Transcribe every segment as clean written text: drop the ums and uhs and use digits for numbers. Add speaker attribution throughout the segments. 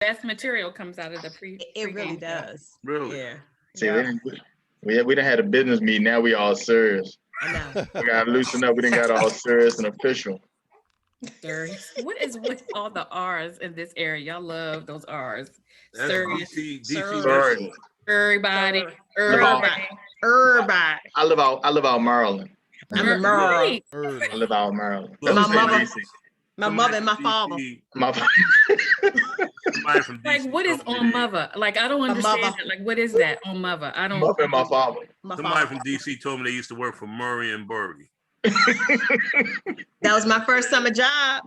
Speaker 1: best material comes out of the
Speaker 2: It really
Speaker 1: pregame show.
Speaker 2: does.
Speaker 3: Really?
Speaker 2: Yeah.
Speaker 4: See, we done had a business meeting. Now we all serious.
Speaker 2: I know.
Speaker 4: We gotta loosen up. We done got all serious and official.
Speaker 1: Serious. What is with all the R's in this area? Y'all love those R's.
Speaker 3: That's
Speaker 1: Serious.
Speaker 3: DC
Speaker 4: Sorry.
Speaker 3: Metro.
Speaker 1: Everybody.
Speaker 2: Everybody. Everybody.
Speaker 4: I live out Maryland.
Speaker 2: I'm a Merle.
Speaker 1: Right.
Speaker 4: I live out Maryland.
Speaker 3: Look,
Speaker 2: My
Speaker 4: Doesn't say
Speaker 2: mother-
Speaker 4: DC.
Speaker 2: My mother and my father.
Speaker 4: My
Speaker 3: Somebody from DC
Speaker 1: Like, what is
Speaker 3: told me
Speaker 1: on
Speaker 3: they-
Speaker 1: mother? Like, I don't understand
Speaker 2: mother.
Speaker 1: it. Like, what is that on mother? I don't.
Speaker 4: mother and my father.
Speaker 2: My
Speaker 3: Somebody
Speaker 2: father.
Speaker 3: from DC told me they used to work for Murray and Burry.
Speaker 2: That was my first summer job.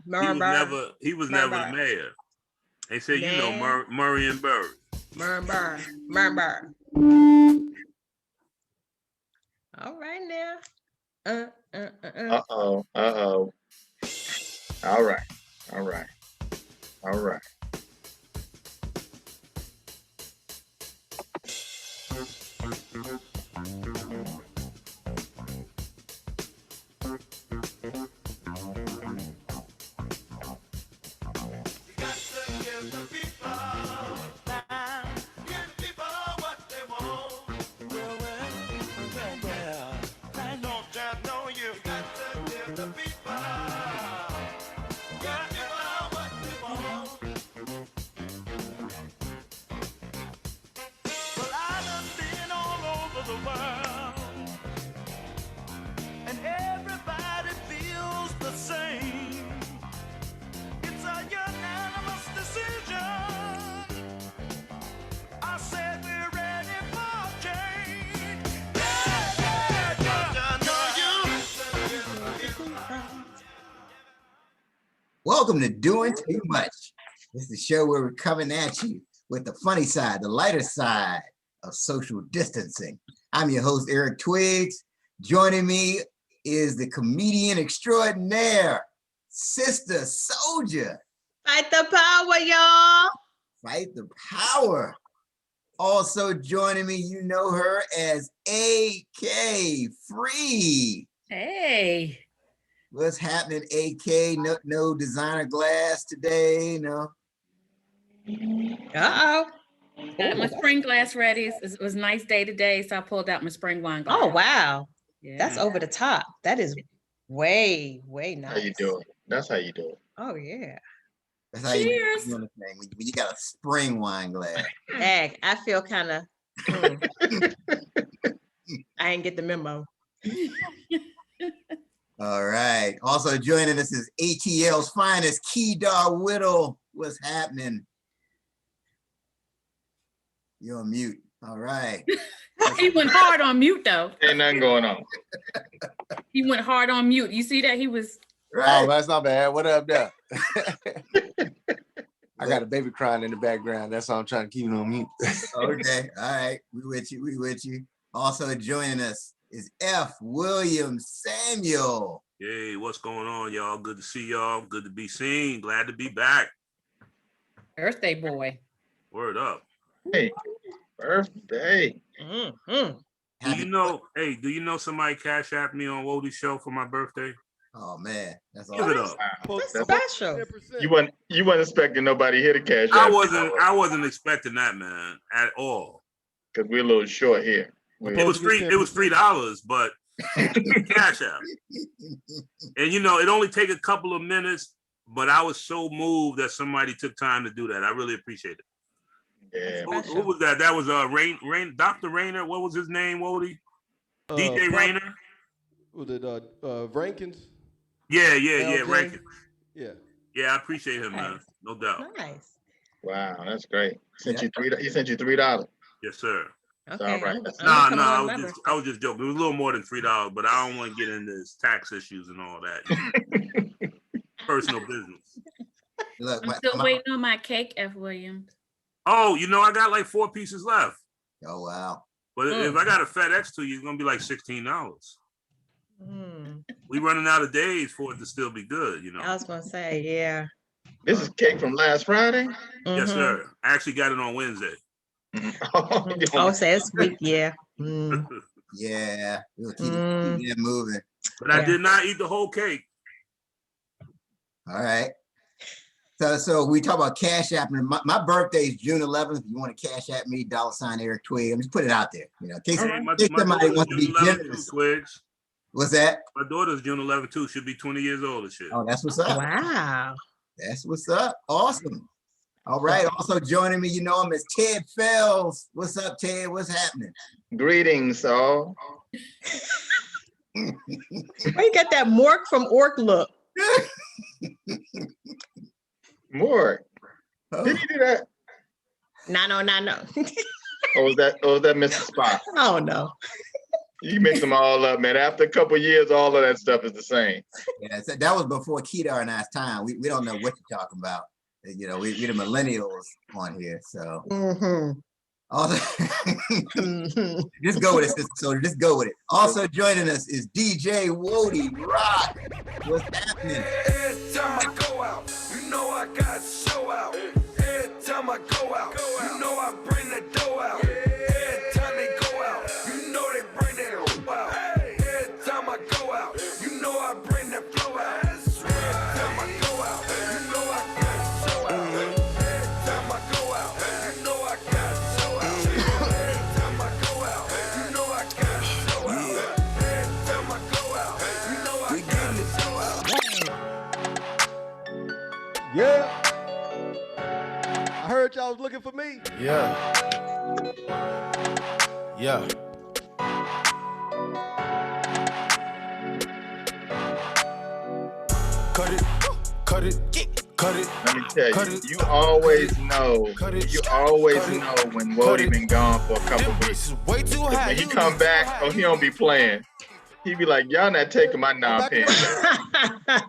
Speaker 3: He was never the mayor. They said, you know,
Speaker 2: Man.
Speaker 3: Murray and Burry.
Speaker 2: Murmur. All right now.
Speaker 4: Uh-oh. All right.
Speaker 5: Welcome to Doing Too Much. This is the show where we're coming at you with the funny side, the lighter side of social distancing. I'm your host, Eric Twiggs. Joining me is the comedian extraordinaire, Sister Soldier.
Speaker 2: Fight the power, y'all.
Speaker 5: Fight the power. Also joining me, you know her as AK Free.
Speaker 1: Hey.
Speaker 5: What's happening, AK? No designer glass today, no?
Speaker 2: Uh-oh.
Speaker 1: Got my spring glass ready. It was a nice day today, so I pulled out my spring wine glass.
Speaker 2: Oh, wow.
Speaker 1: Yeah.
Speaker 2: That's over the top. That is way nice.
Speaker 4: How you doing? That's how you do it.
Speaker 2: Oh, yeah.
Speaker 5: That's how you
Speaker 1: Cheers.
Speaker 5: do the thing. When you got a spring wine glass.
Speaker 2: Heck, I feel kind of, I didn't get the memo.
Speaker 5: All right. Also joining us is ATL's finest, Kedar Whittle. What's happening? You're on mute. All right.
Speaker 1: He went hard on mute, though.
Speaker 4: Ain't nothing going on.
Speaker 1: He went hard on mute. You see that? He was.
Speaker 5: Right.
Speaker 6: Oh, that's not bad. What up, there? I got a baby crying in the background. That's why I'm trying to keep it on mute.
Speaker 5: Okay. All right. We with you. Also joining us is F. William Samuel.
Speaker 3: Hey, what's going on, y'all? Good to see y'all. Good to be seen. Glad to be back.
Speaker 1: Birthday boy.
Speaker 3: Word up.
Speaker 4: Hey, birthday.
Speaker 2: Mm-hmm.
Speaker 3: Do you know somebody cash app me on Wodie's show for my birthday?
Speaker 5: Oh man, that's
Speaker 3: Give
Speaker 5: awesome.
Speaker 3: it up.
Speaker 2: That's special.
Speaker 4: You wasn't expecting nobody here to cash
Speaker 3: I
Speaker 4: out.
Speaker 3: wasn't expecting that, man, at all.
Speaker 4: Because we're a little short here.
Speaker 3: It was $3, but cash app. And it only take a couple of minutes, but I was so moved that somebody took time to do that. I really appreciate it.
Speaker 4: Yeah.
Speaker 3: Who was that? That was Rain Dr. Rayner. What was his name, Wodie? DJ Rayner?
Speaker 7: Was it Rankins?
Speaker 3: Yeah,
Speaker 7: LJ?
Speaker 3: Rankins.
Speaker 7: Yeah.
Speaker 3: Yeah, I appreciate him, man. No doubt.
Speaker 2: Nice.
Speaker 4: Wow, that's great. He sent you $3.
Speaker 3: Yes, sir.
Speaker 2: Okay.
Speaker 4: all right.
Speaker 3: I was just joking. It was a little more than $3, but I don't want to get into this tax issues and all that. Personal business.
Speaker 5: Look,
Speaker 1: I'm still waiting on my cake, F. Williams.
Speaker 3: Oh, I got like 4 pieces left.
Speaker 5: Oh wow.
Speaker 3: But if I got a FedEx to you, it's gonna be like $16. We running out of days for it to still be good,
Speaker 2: I was gonna say, yeah.
Speaker 4: This is cake from last Friday?
Speaker 3: Yes, sir. I actually got it on Wednesday.
Speaker 2: Oh, so it's weak, yeah.
Speaker 5: Yeah, we'll keep it moving.
Speaker 3: But I did not eat the whole cake.
Speaker 5: All right. So we talk about Cash App. And my birthday is June 11th. If you want to Cash App me, $ Eric Twig. I'm just put it out there. You know, in case,
Speaker 3: Hey, my
Speaker 5: somebody
Speaker 3: daughter's
Speaker 5: wants to
Speaker 3: June
Speaker 5: be
Speaker 3: 11th
Speaker 5: generous.
Speaker 3: too, Quigs.
Speaker 5: What's that?
Speaker 3: My daughter's June 11th too. Should be 20 years old and shit.
Speaker 5: Oh, that's what's up.
Speaker 2: Wow.
Speaker 5: That's what's up. Awesome. All right. Also joining me, you know him, is Ted Fells. What's up, Ted? What's happening?
Speaker 4: Greetings, all.
Speaker 2: Where you got that Mork from Ork look?
Speaker 4: More.
Speaker 5: Oh,
Speaker 4: Did he do that?
Speaker 2: No.
Speaker 4: Or was that Mr. Spock?
Speaker 2: Oh no.
Speaker 4: You mix them all up, man. After a couple of years, all of that stuff is the same.
Speaker 5: yeah. So that was before Kedar and I's time. We don't know what you're talking about. You know, we the millennials on here. So also, just go with it, Sister Soda. Just go with it. Also joining us is DJ Wody Rock. What's happening?
Speaker 8: Every time I go out, you know I got to show out. Every time I go out, you know I bring the dough out. Every time they go out, you know they bring that dough out. Every time I go out, you know I bring that flow out. Every time I go out, you know I got to show out. Every time I go out, you know I got to show out. Every time I go out, you know I got to show out. Every time I go out, you know I got to show out.
Speaker 7: Yeah. I heard y'all was looking for me.
Speaker 8: Yeah. Cut it. Cut it.
Speaker 4: Let me tell
Speaker 8: Cut
Speaker 4: you,
Speaker 8: it.
Speaker 4: you always know.
Speaker 8: Cut it.
Speaker 4: You always
Speaker 8: Cut it.
Speaker 4: know when
Speaker 8: Cut
Speaker 4: Wody
Speaker 8: it.
Speaker 4: been gone for a couple
Speaker 8: Them
Speaker 4: weeks.
Speaker 8: bricks is way too high.
Speaker 4: When he
Speaker 8: You
Speaker 4: come
Speaker 8: need
Speaker 4: back,
Speaker 8: to
Speaker 4: oh, he don't be playing. He be like, y'all not taking my
Speaker 7: back in
Speaker 4: non-pen.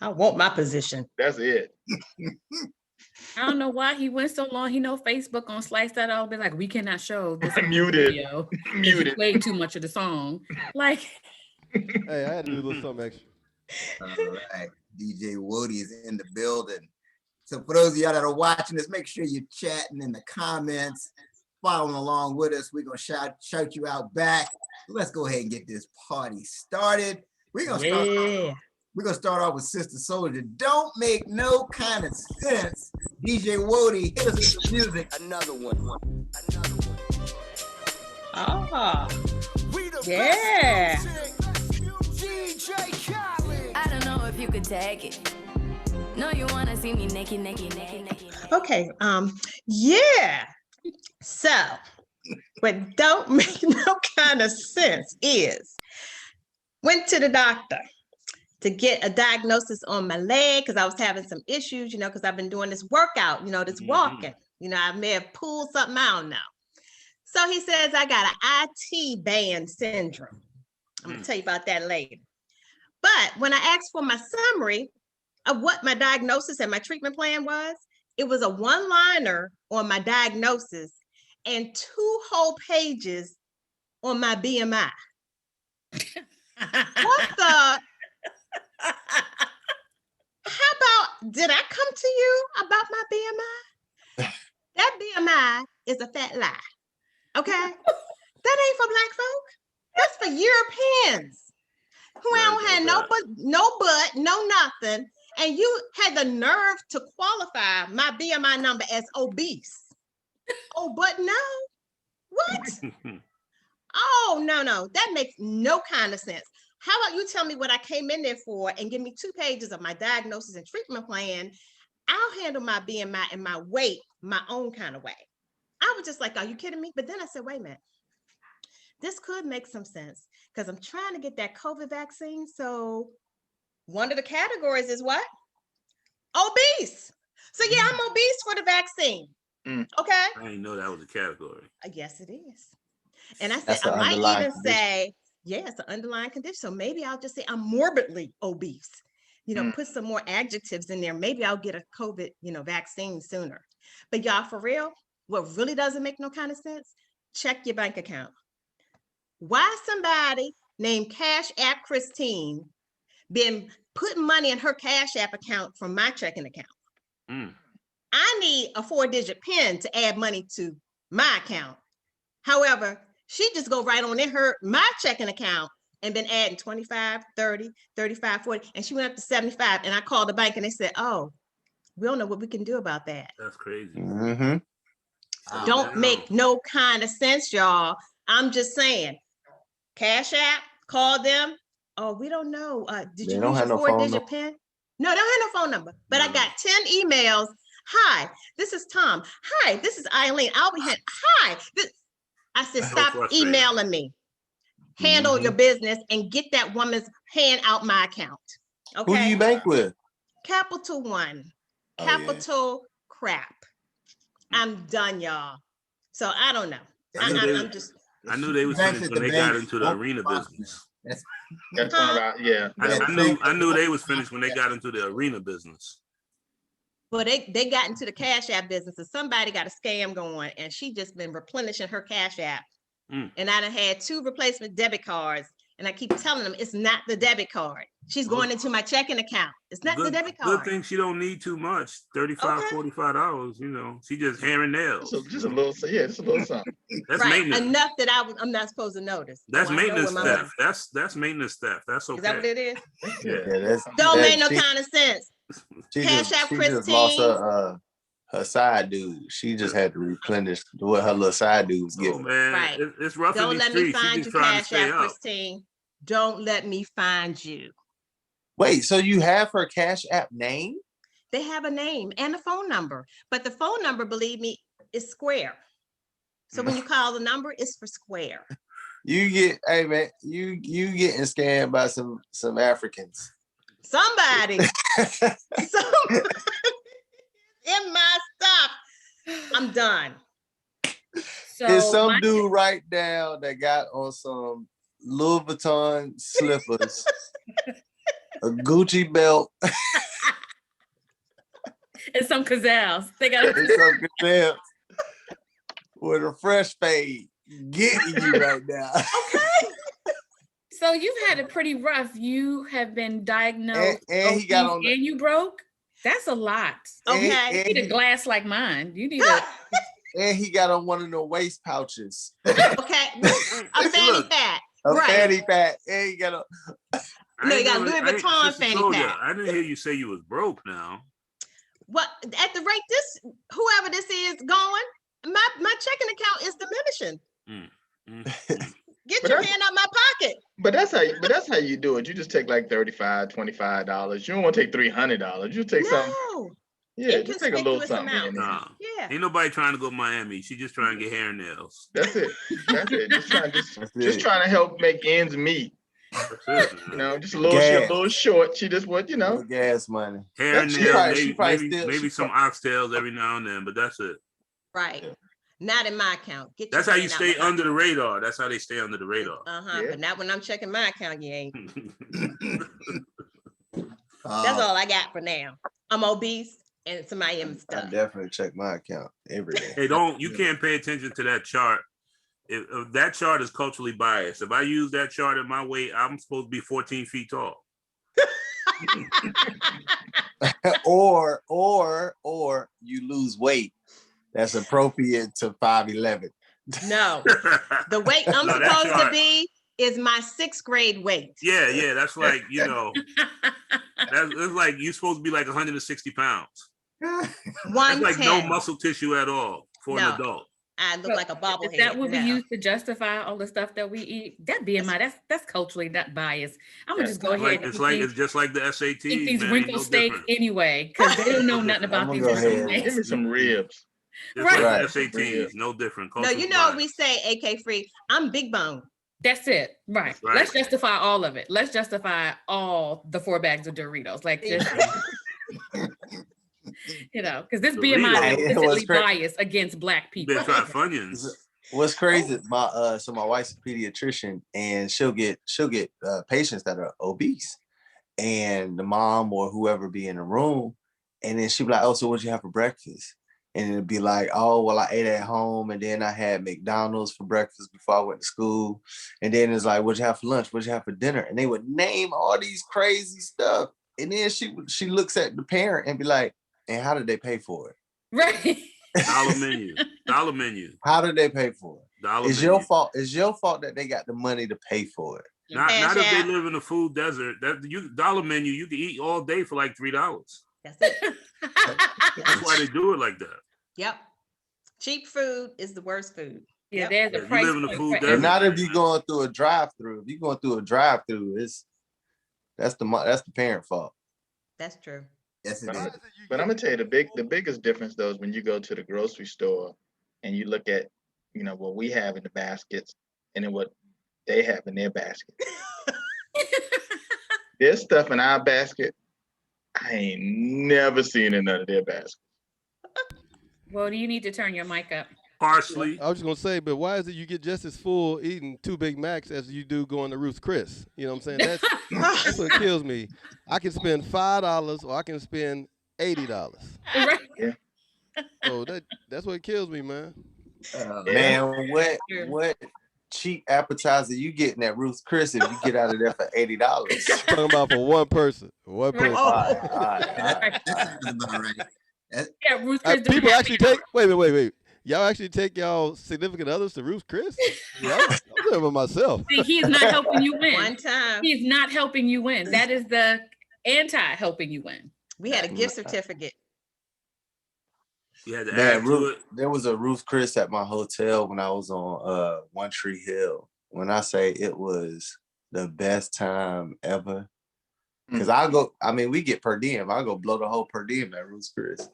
Speaker 2: I want my position.
Speaker 4: That's it.
Speaker 1: I don't know why he went so long. He know Facebook on Slice that all be like, we cannot show this on the
Speaker 4: Muted.
Speaker 1: video. 'cause you
Speaker 4: Muted.
Speaker 1: played too much of the song. Like,
Speaker 7: Hey, I had to do a little something extra.
Speaker 5: All right. DJ Wody is in the building. So for those of y'all that are watching this, make sure you're chatting in the comments, following along with us. We're gonna shout you out back. Let's go ahead and get this party started. We're gonna start off with Sister Soldier. Don't make no kind of sense. DJ Wody, hit us with the music.
Speaker 8: Another one.
Speaker 2: Ah,
Speaker 8: We the
Speaker 2: yeah.
Speaker 8: best music. DJ Khaled.
Speaker 9: I don't know if you could take it. No, you wanna see me naked.
Speaker 2: Okay. Yeah. So, what don't make no kind of sense is went to the doctor to get a diagnosis on my leg because I was having some issues, because I've been doing this workout, this walking. I may have pulled something out now. So he says I got an IT band syndrome. I'm gonna tell you about that later. But when I asked for my summary of what my diagnosis and my treatment plan was, it was a one-liner on my diagnosis and 2 whole pages on my BMI. What the? How about, did I come to you about my BMI? That BMI is a fat lie. Okay? That ain't for Black folk. That's for Europeans who don't have no butt, no nothing. And you had the nerve to qualify my BMI number as obese. Oh, but no. What? Oh, no. That makes no kind of sense. How about you tell me what I came in there for and give me 2 pages of my diagnosis and treatment plan? I'll handle my BMI and my weight my own kind of way. I was just like, are you kidding me? But then I said, wait a minute. This could make some sense because I'm trying to get that COVID vaccine. So one of the categories is what? Obese. So yeah, I'm obese for the vaccine. Okay.
Speaker 3: I didn't know that was a category.
Speaker 2: Yes, it is. And I said,
Speaker 5: That's
Speaker 2: I
Speaker 5: an
Speaker 2: might
Speaker 5: underlying
Speaker 2: even
Speaker 5: condition.
Speaker 2: say, yeah, it's an underlying condition. So maybe I'll just say I'm morbidly obese. Put some more adjectives in there. Maybe I'll get a COVID, vaccine sooner. But y'all, for real, what really doesn't make no kind of sense, check your bank account. Why somebody named Cash App Christine been putting money in her Cash App account from my checking account? I need a 4-digit PIN to add money to my account. However, she just go right on in my checking account, and been adding 25, 30, 35, 40, and she went up to 75. And I called the bank and they said, oh, we don't know what we can do about that.
Speaker 3: That's crazy.
Speaker 6: Mm-hmm.
Speaker 2: Don't make no kind of sense, y'all. I'm just saying, Cash App, call them. Oh, we don't know. Did
Speaker 6: They
Speaker 2: you
Speaker 6: don't
Speaker 2: use
Speaker 6: have
Speaker 2: your
Speaker 6: no phone
Speaker 2: 4-digit
Speaker 6: number.
Speaker 2: PIN? No, they don't have no phone number. But I
Speaker 3: No.
Speaker 2: got 10 emails. Hi, this is Tom. Hi, this is Eileen. I'll be here. Hi. I said,
Speaker 3: So
Speaker 2: stop
Speaker 3: frustrating.
Speaker 2: emailing me. Handle your business and get that woman's hand out my account. Okay.
Speaker 6: Who do you bank with?
Speaker 2: Capital One.
Speaker 6: Oh, yeah.
Speaker 2: Capital crap. I'm done, y'all. So I don't know. I'm just.
Speaker 3: I knew they was
Speaker 5: Banks
Speaker 3: finished
Speaker 5: at
Speaker 3: when
Speaker 5: the
Speaker 3: they got
Speaker 5: bank
Speaker 3: into the
Speaker 5: won't
Speaker 3: arena
Speaker 5: function.
Speaker 3: business.
Speaker 4: That's one of our, yeah.
Speaker 3: I knew they was finished when they got into the arena business.
Speaker 2: Well, they got into the Cash App business, and somebody got a scam going, and she just been replenishing her Cash App. And I done had 2 replacement debit cards, and I keep telling them it's not the debit card. She's going into my checking account. It's not the debit card.
Speaker 3: Good thing she don't need too much. $35, $45. You know, she just hair and nails.
Speaker 4: Just a little, yeah, just a little something.
Speaker 3: That's
Speaker 2: right,
Speaker 3: maintenance.
Speaker 2: enough that I'm not supposed to notice.
Speaker 3: That's
Speaker 2: Oh, I know
Speaker 3: maintenance
Speaker 2: where my
Speaker 3: theft. That's maintenance theft. That's okay.
Speaker 2: Is that what it is?
Speaker 4: Yeah.
Speaker 2: Don't make no kind of sense.
Speaker 6: She
Speaker 2: Cash App
Speaker 6: just lost
Speaker 2: Christine.
Speaker 6: her side dude. She just had to replenish what her little side dude was
Speaker 3: Oh
Speaker 6: getting.
Speaker 3: man,
Speaker 2: Right.
Speaker 3: It's rough in
Speaker 2: Don't
Speaker 3: these
Speaker 2: let me
Speaker 3: streets. She
Speaker 2: find
Speaker 3: just
Speaker 2: you,
Speaker 3: trying to
Speaker 2: Cash
Speaker 3: stay
Speaker 2: App
Speaker 3: up.
Speaker 2: Christine. Don't let me find you.
Speaker 6: Wait, so you have her Cash App name?
Speaker 2: They have a name and a phone number, but the phone number, believe me, is Square. So when you call the number, it's for Square.
Speaker 6: Hey man, you getting scammed by some Africans.
Speaker 2: Somebody in my stuff. I'm done.
Speaker 1: So
Speaker 6: It's some dude right now that got on some Louis Vuitton slippers, a Gucci belt,
Speaker 1: and some Cazals. They got
Speaker 6: and some Chanel with a fresh fade getting you right now.
Speaker 2: Okay.
Speaker 1: So you've had it pretty rough. You have been diagnosed
Speaker 6: and he got on
Speaker 1: and you broke. That's a lot.
Speaker 2: Okay.
Speaker 1: You need a glass like mine. You need a
Speaker 6: and he got on one of the waist pouches.
Speaker 2: Okay. A fanny pack.
Speaker 6: A
Speaker 2: Right.
Speaker 6: fanny pack. And he got a
Speaker 2: No, you got Louis Vuitton fanny pack.
Speaker 3: I didn't hear you say you was broke now.
Speaker 2: What at the rate whoever this is going, my checking account is diminishing. Get your hand out my pocket.
Speaker 4: But that's how you do it. You just take like $35, $25. You don't want to take $300. You take something. Yeah, just take a little something.
Speaker 3: Nah.
Speaker 2: Yeah.
Speaker 3: Ain't nobody trying to go to Miami. She just trying to get hair and nails.
Speaker 4: That's it. That's it. Just trying to help make ends meet.
Speaker 3: That's it,
Speaker 4: you know, just a little short. She just what, you know.
Speaker 6: Gas money.
Speaker 3: Hair and nails, maybe some oxtails every now and then, but that's it.
Speaker 2: Right. Yeah. Not in my account.
Speaker 3: That's how you stay under the radar. That's how they stay under the radar.
Speaker 2: Yeah. But not when I'm checking my account, you ain't. That's all I got for now. I'm obese and somebody in stuff.
Speaker 6: I definitely check my account every day.
Speaker 3: Hey, you can't pay attention to that chart. If that chart is culturally biased. If I use that chart at my weight, I'm supposed to be 14 feet tall.
Speaker 6: or you lose weight that's appropriate to 5'11".
Speaker 2: No, the weight I'm supposed to be is my 6th grade weight.
Speaker 3: Yeah, that's like, you know, that's like you're supposed to be like 160 pounds. That's like no muscle tissue at all for an adult.
Speaker 2: I look like a bobblehead.
Speaker 1: Is that what we use to justify all the stuff that we eat? That BMI, that's culturally not biased. I'm gonna just go ahead.
Speaker 3: It's just like the SATs.
Speaker 1: Eat these wrinkle steaks anyway, because they don't know nothing about these.
Speaker 4: Give me some ribs.
Speaker 3: Right. Like SATs, no different.
Speaker 2: No, you know we say AK free. I'm big bone.
Speaker 1: That's it. Right. Let's justify all of it. Let's justify all the 4 bags of Doritos. Like just you know, because this BMI is implicitly biased against Black people.
Speaker 3: They try Funyuns.
Speaker 6: What's crazy? My wife's a pediatrician, and she'll get patients that are obese, and the mom or whoever be in the room, and then she'll be like, "Oh, so what'd you have for breakfast?" And it'd be like, "Oh, well, I ate at home, and then I had McDonald's for breakfast before I went to school, and then it's like, what'd you have for lunch? What'd you have for dinner?" And they would name all these crazy stuff, and then she looks at the parent and be like, "And how did they pay for it?"
Speaker 1: Right.
Speaker 3: Dollar menu.
Speaker 6: How did they pay for it?
Speaker 3: It's
Speaker 6: your fault. It's your fault that they got the money to pay for it.
Speaker 3: Not if they live in a food desert. That dollar menu, you can eat all day for like $3.
Speaker 2: That's it.
Speaker 3: That's why they do it like that.
Speaker 2: Yep. Cheap food is the worst food.
Speaker 1: Yeah, there's a
Speaker 3: You
Speaker 1: price
Speaker 3: live in a
Speaker 1: point
Speaker 3: food
Speaker 1: for
Speaker 3: desert.
Speaker 6: Not if you're going through a drive-through. If you're going through a drive-through, that's the parent fault.
Speaker 2: That's true.
Speaker 5: Yes, it is.
Speaker 4: But I'm gonna tell you the biggest difference though is when you go to the grocery store and you look at, what we have in the baskets and then what they have in their basket. There's stuff in our basket I ain't never seen in none of their baskets.
Speaker 1: Well, you need to turn your mic up.
Speaker 3: Parsley.
Speaker 7: I was just gonna say, but why is it you get just as full eating 2 Big Macs as you do going to Ruth's Chris? You know what I'm saying? That's what kills me. I can spend $5 or I can spend $80.
Speaker 1: Right.
Speaker 4: Yeah.
Speaker 7: So that's what kills me, man.
Speaker 6: Man, what cheap appetizer you getting at Ruth's Chris if you get out of there for $80?
Speaker 7: Talking about for one person. One person.
Speaker 6: All right.
Speaker 5: That sounds about right.
Speaker 1: Yeah, Ruth Chris
Speaker 7: People actually take. Wait. Y'all actually take y'all significant others to Ruth's Chris? Yeah, I'm doing it myself.
Speaker 1: See, he's not helping you win.
Speaker 2: One time.
Speaker 1: He's not helping you win. That is the anti-helping you win.
Speaker 2: We had a gift certificate.
Speaker 3: You had to add to it.
Speaker 6: There was a Ruth's Chris at my hotel when I was on One Tree Hill. When I say it was the best time ever. Because we get per diem. I go blow the whole per diem at Ruth's Chris.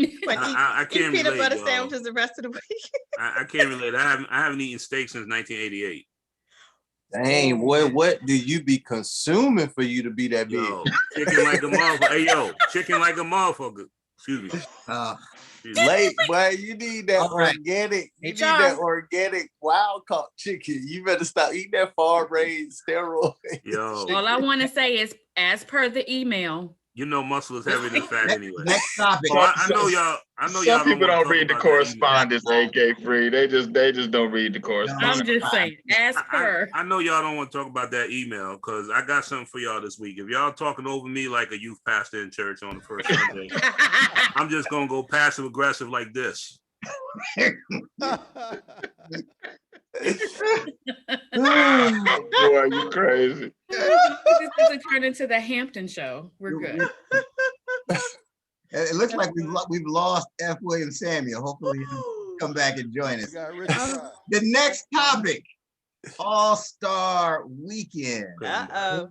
Speaker 3: I can't
Speaker 2: peanut
Speaker 3: relate,
Speaker 2: butter
Speaker 3: y'all.
Speaker 2: sandwiches the rest of the week.
Speaker 3: I can't relate. I haven't eaten steak since 1988.
Speaker 6: Dang, what do you be consuming for you to be that big?
Speaker 3: Chicken like a motherfucker. Hey, chicken like a motherfucker. Excuse me.
Speaker 6: Late, boy, you need that organic. You need that organic wild caught chicken. You better stop eating that farm-raised steroid.
Speaker 1: All I want to say is, as per the email,
Speaker 3: muscle is heavier than fat anyway.
Speaker 5: Next topic.
Speaker 3: I know y'all.
Speaker 4: Some people don't read the correspondence, AK Free. They just don't read the correspondence.
Speaker 1: I'm just saying, as per.
Speaker 3: I know y'all don't want to talk about that email because I got something for y'all this week. If y'all talking over me like a youth pastor in church on the first Sunday, I'm just gonna go passive aggressive like this.
Speaker 4: Boy, you crazy.
Speaker 1: This doesn't turn into the Hampton show. We're good.
Speaker 5: It looks like we've lost F. William Samuel. Hopefully he'll come back and join us. The next topic, All-Star Weekend.
Speaker 2: Uh-oh.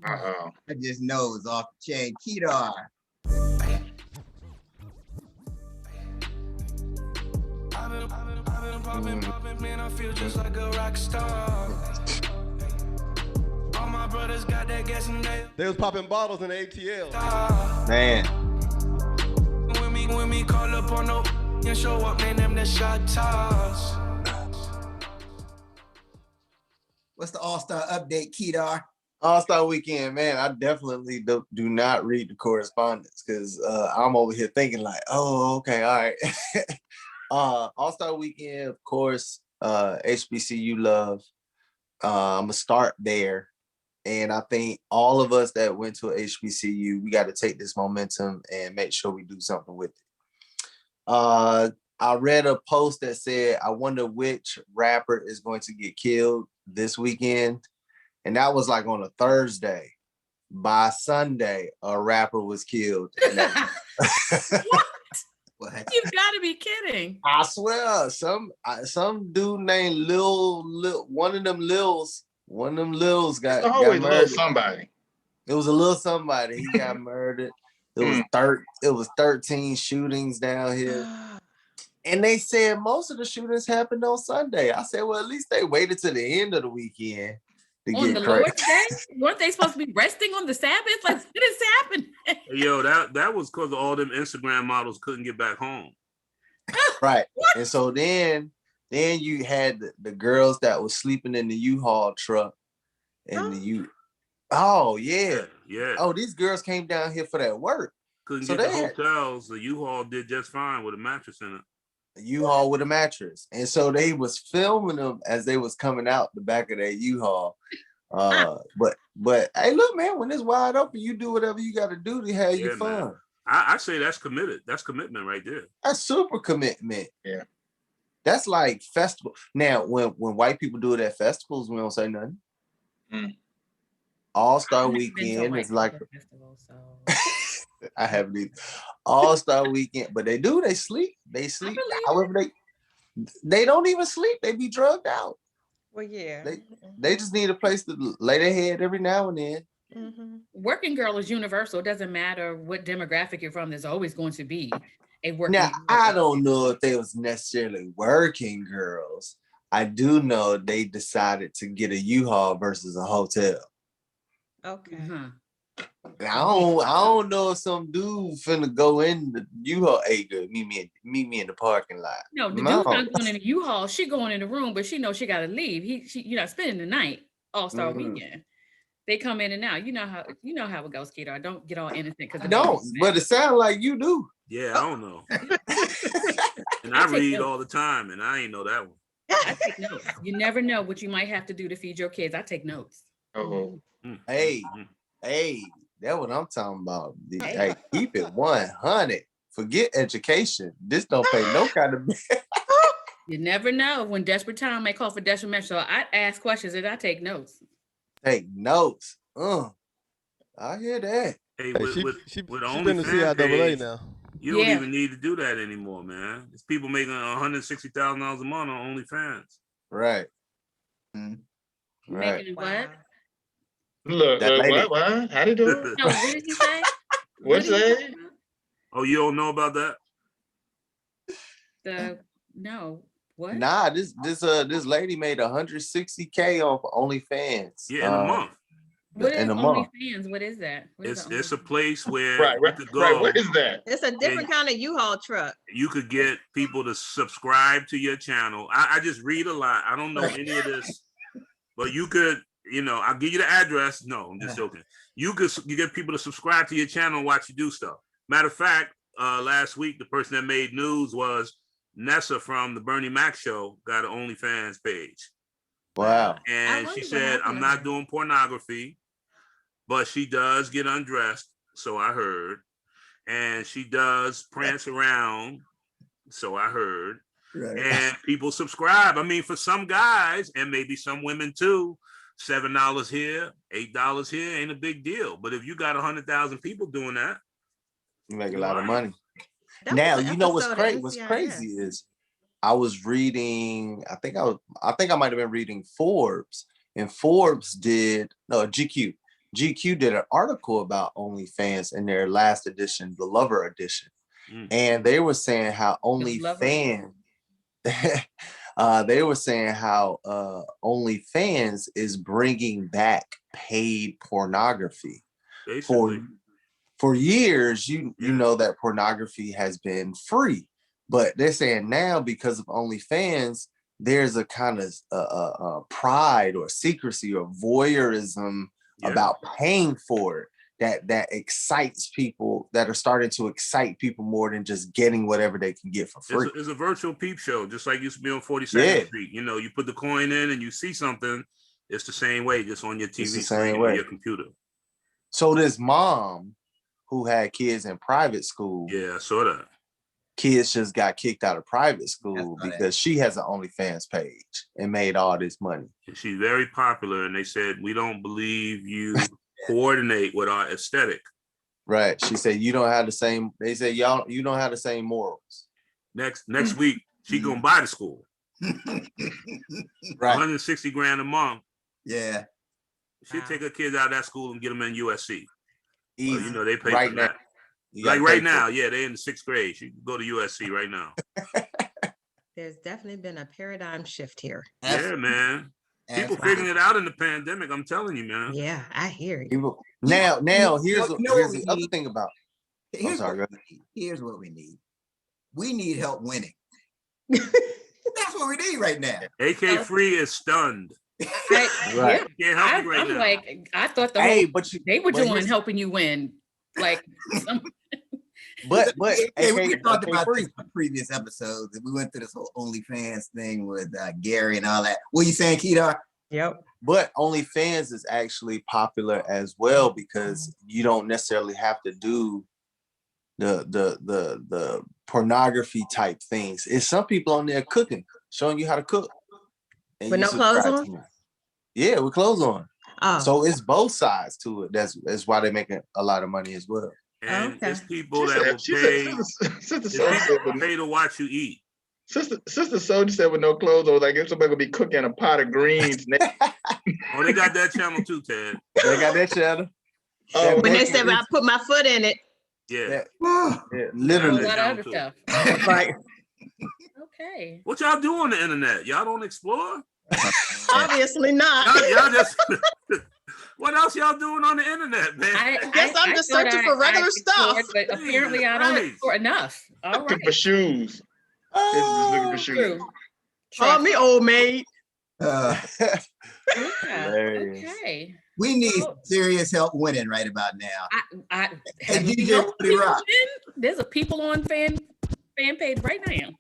Speaker 5: I just know it's off the chain. Kedar.
Speaker 8: I've been popping, man, I feel just like a rock star. All my brothers got that gas and
Speaker 7: they was popping bottles in the ATL.
Speaker 6: Man.
Speaker 8: When me call up on no and show up, man, them the shot toss.
Speaker 5: What's the All-Star update, Kedar?
Speaker 6: All-Star Weekend, man, I definitely do not read the correspondence because I'm over here thinking like, oh, okay, all right. All-Star Weekend, of course, HBCU love. I'm gonna start there. And I think all of us that went to a HBCU, we got to take this momentum and make sure we do something with it. I read a post that said, I wonder which rapper is going to get killed this weekend. And that was like on a Thursday. By Sunday, a rapper was killed.
Speaker 1: What? You've got to be kidding.
Speaker 6: I swear, some dude named Lil, one of them Lils got
Speaker 4: always
Speaker 6: murdered.
Speaker 4: a little somebody.
Speaker 6: It was a little somebody. He got murdered. It was 13 shootings down here. And they said most of the shootings happened on Sunday. I said, well, at least they waited to the end of the weekend to
Speaker 1: on
Speaker 6: get
Speaker 1: the
Speaker 6: crazy.
Speaker 1: Lord's Day? Weren't they supposed to be resting on the Sabbath? Like, what is happening?
Speaker 3: Yo, that was because all them Instagram models couldn't get back home.
Speaker 6: Right. And so then you had the girls that was sleeping in the U-Haul truck. And yeah. Oh, these girls came down here for that work.
Speaker 3: Couldn't get the hotels. The U-Haul did just fine with a mattress in it.
Speaker 6: A U-Haul with a mattress. And so they was filming them as they was coming out the back of that U-Haul. But hey, look, man, when it's wide open, you do whatever you got to do to have your fun.
Speaker 3: Man. I say that's committed. That's commitment right there.
Speaker 6: That's super commitment.
Speaker 4: Yeah.
Speaker 6: That's like festival. Now, when white people do it at festivals, we don't say nothing. All-Star
Speaker 1: I've never been to a
Speaker 6: Weekend
Speaker 1: white
Speaker 6: is like
Speaker 1: culture festival, so
Speaker 6: I haven't either. All-Star Weekend, but they sleep. They
Speaker 1: I
Speaker 6: sleep.
Speaker 1: believe
Speaker 6: However, they don't even sleep. They be drugged out.
Speaker 2: Well, yeah.
Speaker 6: They just need a place to lay their head every now and then.
Speaker 1: Working girl is universal. It doesn't matter what demographic you're from. There's always going to be a working
Speaker 6: Now,
Speaker 1: girl.
Speaker 6: I don't know if they was necessarily working girls. I do know they decided to get a U-Haul versus a hotel.
Speaker 2: Okay.
Speaker 6: I don't know if some dude finna go in the U-Haul. Hey, good, meet me in the parking lot.
Speaker 1: No, the dude's not going in the U-Haul. She going in the room, but she knows she got to leave. You're not spending the night All-Star Weekend. They come in and out. You know how it goes, Keto. Don't get all innocent because
Speaker 6: I don't, but it sounds like you do.
Speaker 3: Yeah, I don't know. And I read all the time, and I ain't know that one.
Speaker 1: I take notes. You never know what you might have to do to feed your kids. I take notes.
Speaker 4: Oh,
Speaker 6: hey, that's what I'm talking about. Hey, keep it 100. Forget education. This don't pay no kind of.
Speaker 1: You never know when desperate time may call for desperate measures. So I ask questions and I take notes.
Speaker 6: Take notes. I hear that.
Speaker 3: Hey,
Speaker 7: She
Speaker 3: with
Speaker 7: been to CIAA now.
Speaker 3: You don't even need to do that anymore, man. There's people making $160,000 a month on OnlyFans.
Speaker 6: Right.
Speaker 1: Making what?
Speaker 4: Look, what? How do you do it?
Speaker 1: No, what did he say?
Speaker 4: What's that?
Speaker 3: Oh, you don't know about that?
Speaker 1: No. What?
Speaker 6: Nah, this lady made $160K off OnlyFans.
Speaker 3: Yeah, in a month.
Speaker 1: What is OnlyFans? What is that?
Speaker 3: It's a place where
Speaker 4: you could go. Right, what is that?
Speaker 2: It's a different kind of U-Haul truck.
Speaker 3: You could get people to subscribe to your channel. I just read a lot. I don't know any of this, but you could, I'll give you the address. No, I'm just joking. You get people to subscribe to your channel and watch you do stuff. Matter of fact, last week, the person that made news was Nessa from the Bernie Mac show got an OnlyFans page.
Speaker 6: Wow.
Speaker 3: And she said, I'm not doing pornography, but she does get undressed. So I heard. And she does prance around. So I heard. Right. And people subscribe. I mean, for some guys and maybe some women too, $7 here, $8 here ain't a big deal. But if you got 100,000 people doing that,
Speaker 6: you make a lot of money. Now, you know what's crazy? What's crazy is I was reading, I think I might have been reading Forbes, and Forbes did, no, GQ. GQ did an article about OnlyFans in their last edition, the Lover edition. And they were saying how OnlyFans, OnlyFans is bringing back paid pornography. For years, you know that pornography has been free. But they're saying now, because of OnlyFans, there's a kind of pride or secrecy or voyeurism about paying for it that excites people, that are starting to excite people more than just getting whatever they can get for free.
Speaker 3: It's a virtual peep show, just like used to be on 42nd Street. You put the coin in and you see something. It's the same way, just on your TV screen or your computer.
Speaker 6: So this mom who had kids in private school.
Speaker 3: Yeah, I saw that.
Speaker 6: Kids just got kicked out of private school because she has an OnlyFans page and made all this money.
Speaker 3: She's very popular, and they said, we don't believe you coordinate with our aesthetic.
Speaker 6: Right. She said, you don't have the same, they said, you don't have the same morals.
Speaker 3: Next week, she gonna buy the school.
Speaker 6: Right.
Speaker 3: $160,000 a month.
Speaker 5: Yeah.
Speaker 3: She'll take her kids out of that school and get them in USC.
Speaker 6: Easy.
Speaker 3: They pay
Speaker 6: right
Speaker 3: for
Speaker 6: now.
Speaker 3: that. Like right now, they're in the 6th grade. She can go to USC right now.
Speaker 2: There's definitely been a paradigm shift here.
Speaker 3: Yeah, man. People figuring it out in the pandemic. I'm telling you, man.
Speaker 2: Yeah, I hear you.
Speaker 6: Now, here's the other thing about.
Speaker 5: Here's what we need. We need help winning. That's what we need right now.
Speaker 3: AK Free is stunned.
Speaker 6: Right.
Speaker 3: Can't help you right
Speaker 1: I'm
Speaker 3: now.
Speaker 1: like, I thought they were doing helping you win. Like,
Speaker 6: but
Speaker 5: we talked about this in previous episodes. We went through this whole OnlyFans thing with Gary and all that. What are you saying, Kedar?
Speaker 2: Yep.
Speaker 6: But OnlyFans is actually popular as well because you don't necessarily have to do the pornography type things. It's some people on there cooking, showing you how to cook.
Speaker 2: With no clothes on?
Speaker 6: Yeah, with clothes on.
Speaker 2: Oh,
Speaker 6: So it's both sides to it. That's why they're making a lot of money as well.
Speaker 3: And
Speaker 2: Okay.
Speaker 3: it's people that will pay.
Speaker 4: Sister
Speaker 3: It's
Speaker 4: Soldier said,
Speaker 3: people pay to watch you eat.
Speaker 4: Sister Soldier said with no clothes on, like if somebody gonna be cooking a pot of greens.
Speaker 3: Oh, they got that channel too, Ted.
Speaker 6: They got that channel.
Speaker 4: Oh,
Speaker 2: when they
Speaker 6: bacon
Speaker 2: said when I
Speaker 6: is-
Speaker 2: put my foot in it.
Speaker 3: Yeah.
Speaker 6: Yeah,
Speaker 1: A
Speaker 6: literally.
Speaker 1: lot of other
Speaker 3: too.
Speaker 1: stuff.
Speaker 2: Right.
Speaker 1: Okay.
Speaker 3: What y'all do on the internet? Y'all don't explore?
Speaker 2: Obviously not.
Speaker 3: Y'all just. What else y'all doing on the internet, man?
Speaker 2: I guess I'm just
Speaker 1: thought
Speaker 2: searching for regular
Speaker 1: explored,
Speaker 2: stuff.
Speaker 1: but apparently I don't explore enough. All
Speaker 4: looking
Speaker 1: right.
Speaker 4: for shoes. Just looking for shoes.
Speaker 1: True.
Speaker 2: Call me old maid.
Speaker 5: Uh,
Speaker 1: Yeah.
Speaker 6: Hilarious.
Speaker 1: Okay.
Speaker 5: we need
Speaker 1: Oh.
Speaker 5: serious help winning right about now.
Speaker 1: I
Speaker 5: Hey,
Speaker 1: have you
Speaker 5: DJ
Speaker 1: know
Speaker 5: Woody
Speaker 1: people
Speaker 5: Rock.
Speaker 1: in? There's a people on fan page right now.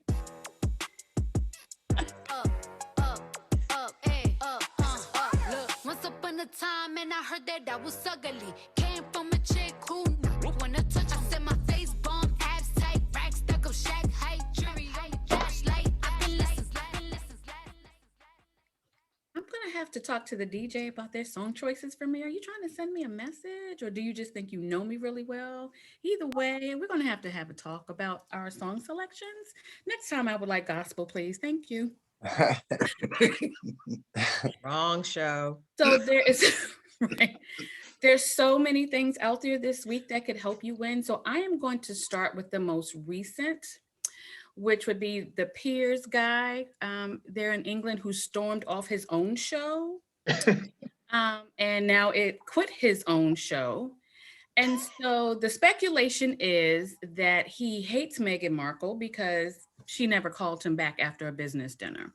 Speaker 9: Look, once upon a time, and I heard that I was ugly. Came from a chick who wanna touch. I said my face bomb, abs tight, rack stuck up, shack height, jury on the flashlight. I've been listening.
Speaker 1: I'm gonna have to talk to the DJ about their song choices for me. Are you trying to send me a message, or do you just think you know me really well? Either way, we're gonna have a talk about our song selections. Next time, I would like gospel, please. Thank you.
Speaker 2: Wrong show.
Speaker 1: So there is right. There's so many things out there this week that could help you win. So I am going to start with the most recent, which would be the Piers guy there in England who stormed off his own show. And now it quit his own show. And so the speculation is that he hates Meghan Markle because she never called him back after a business dinner.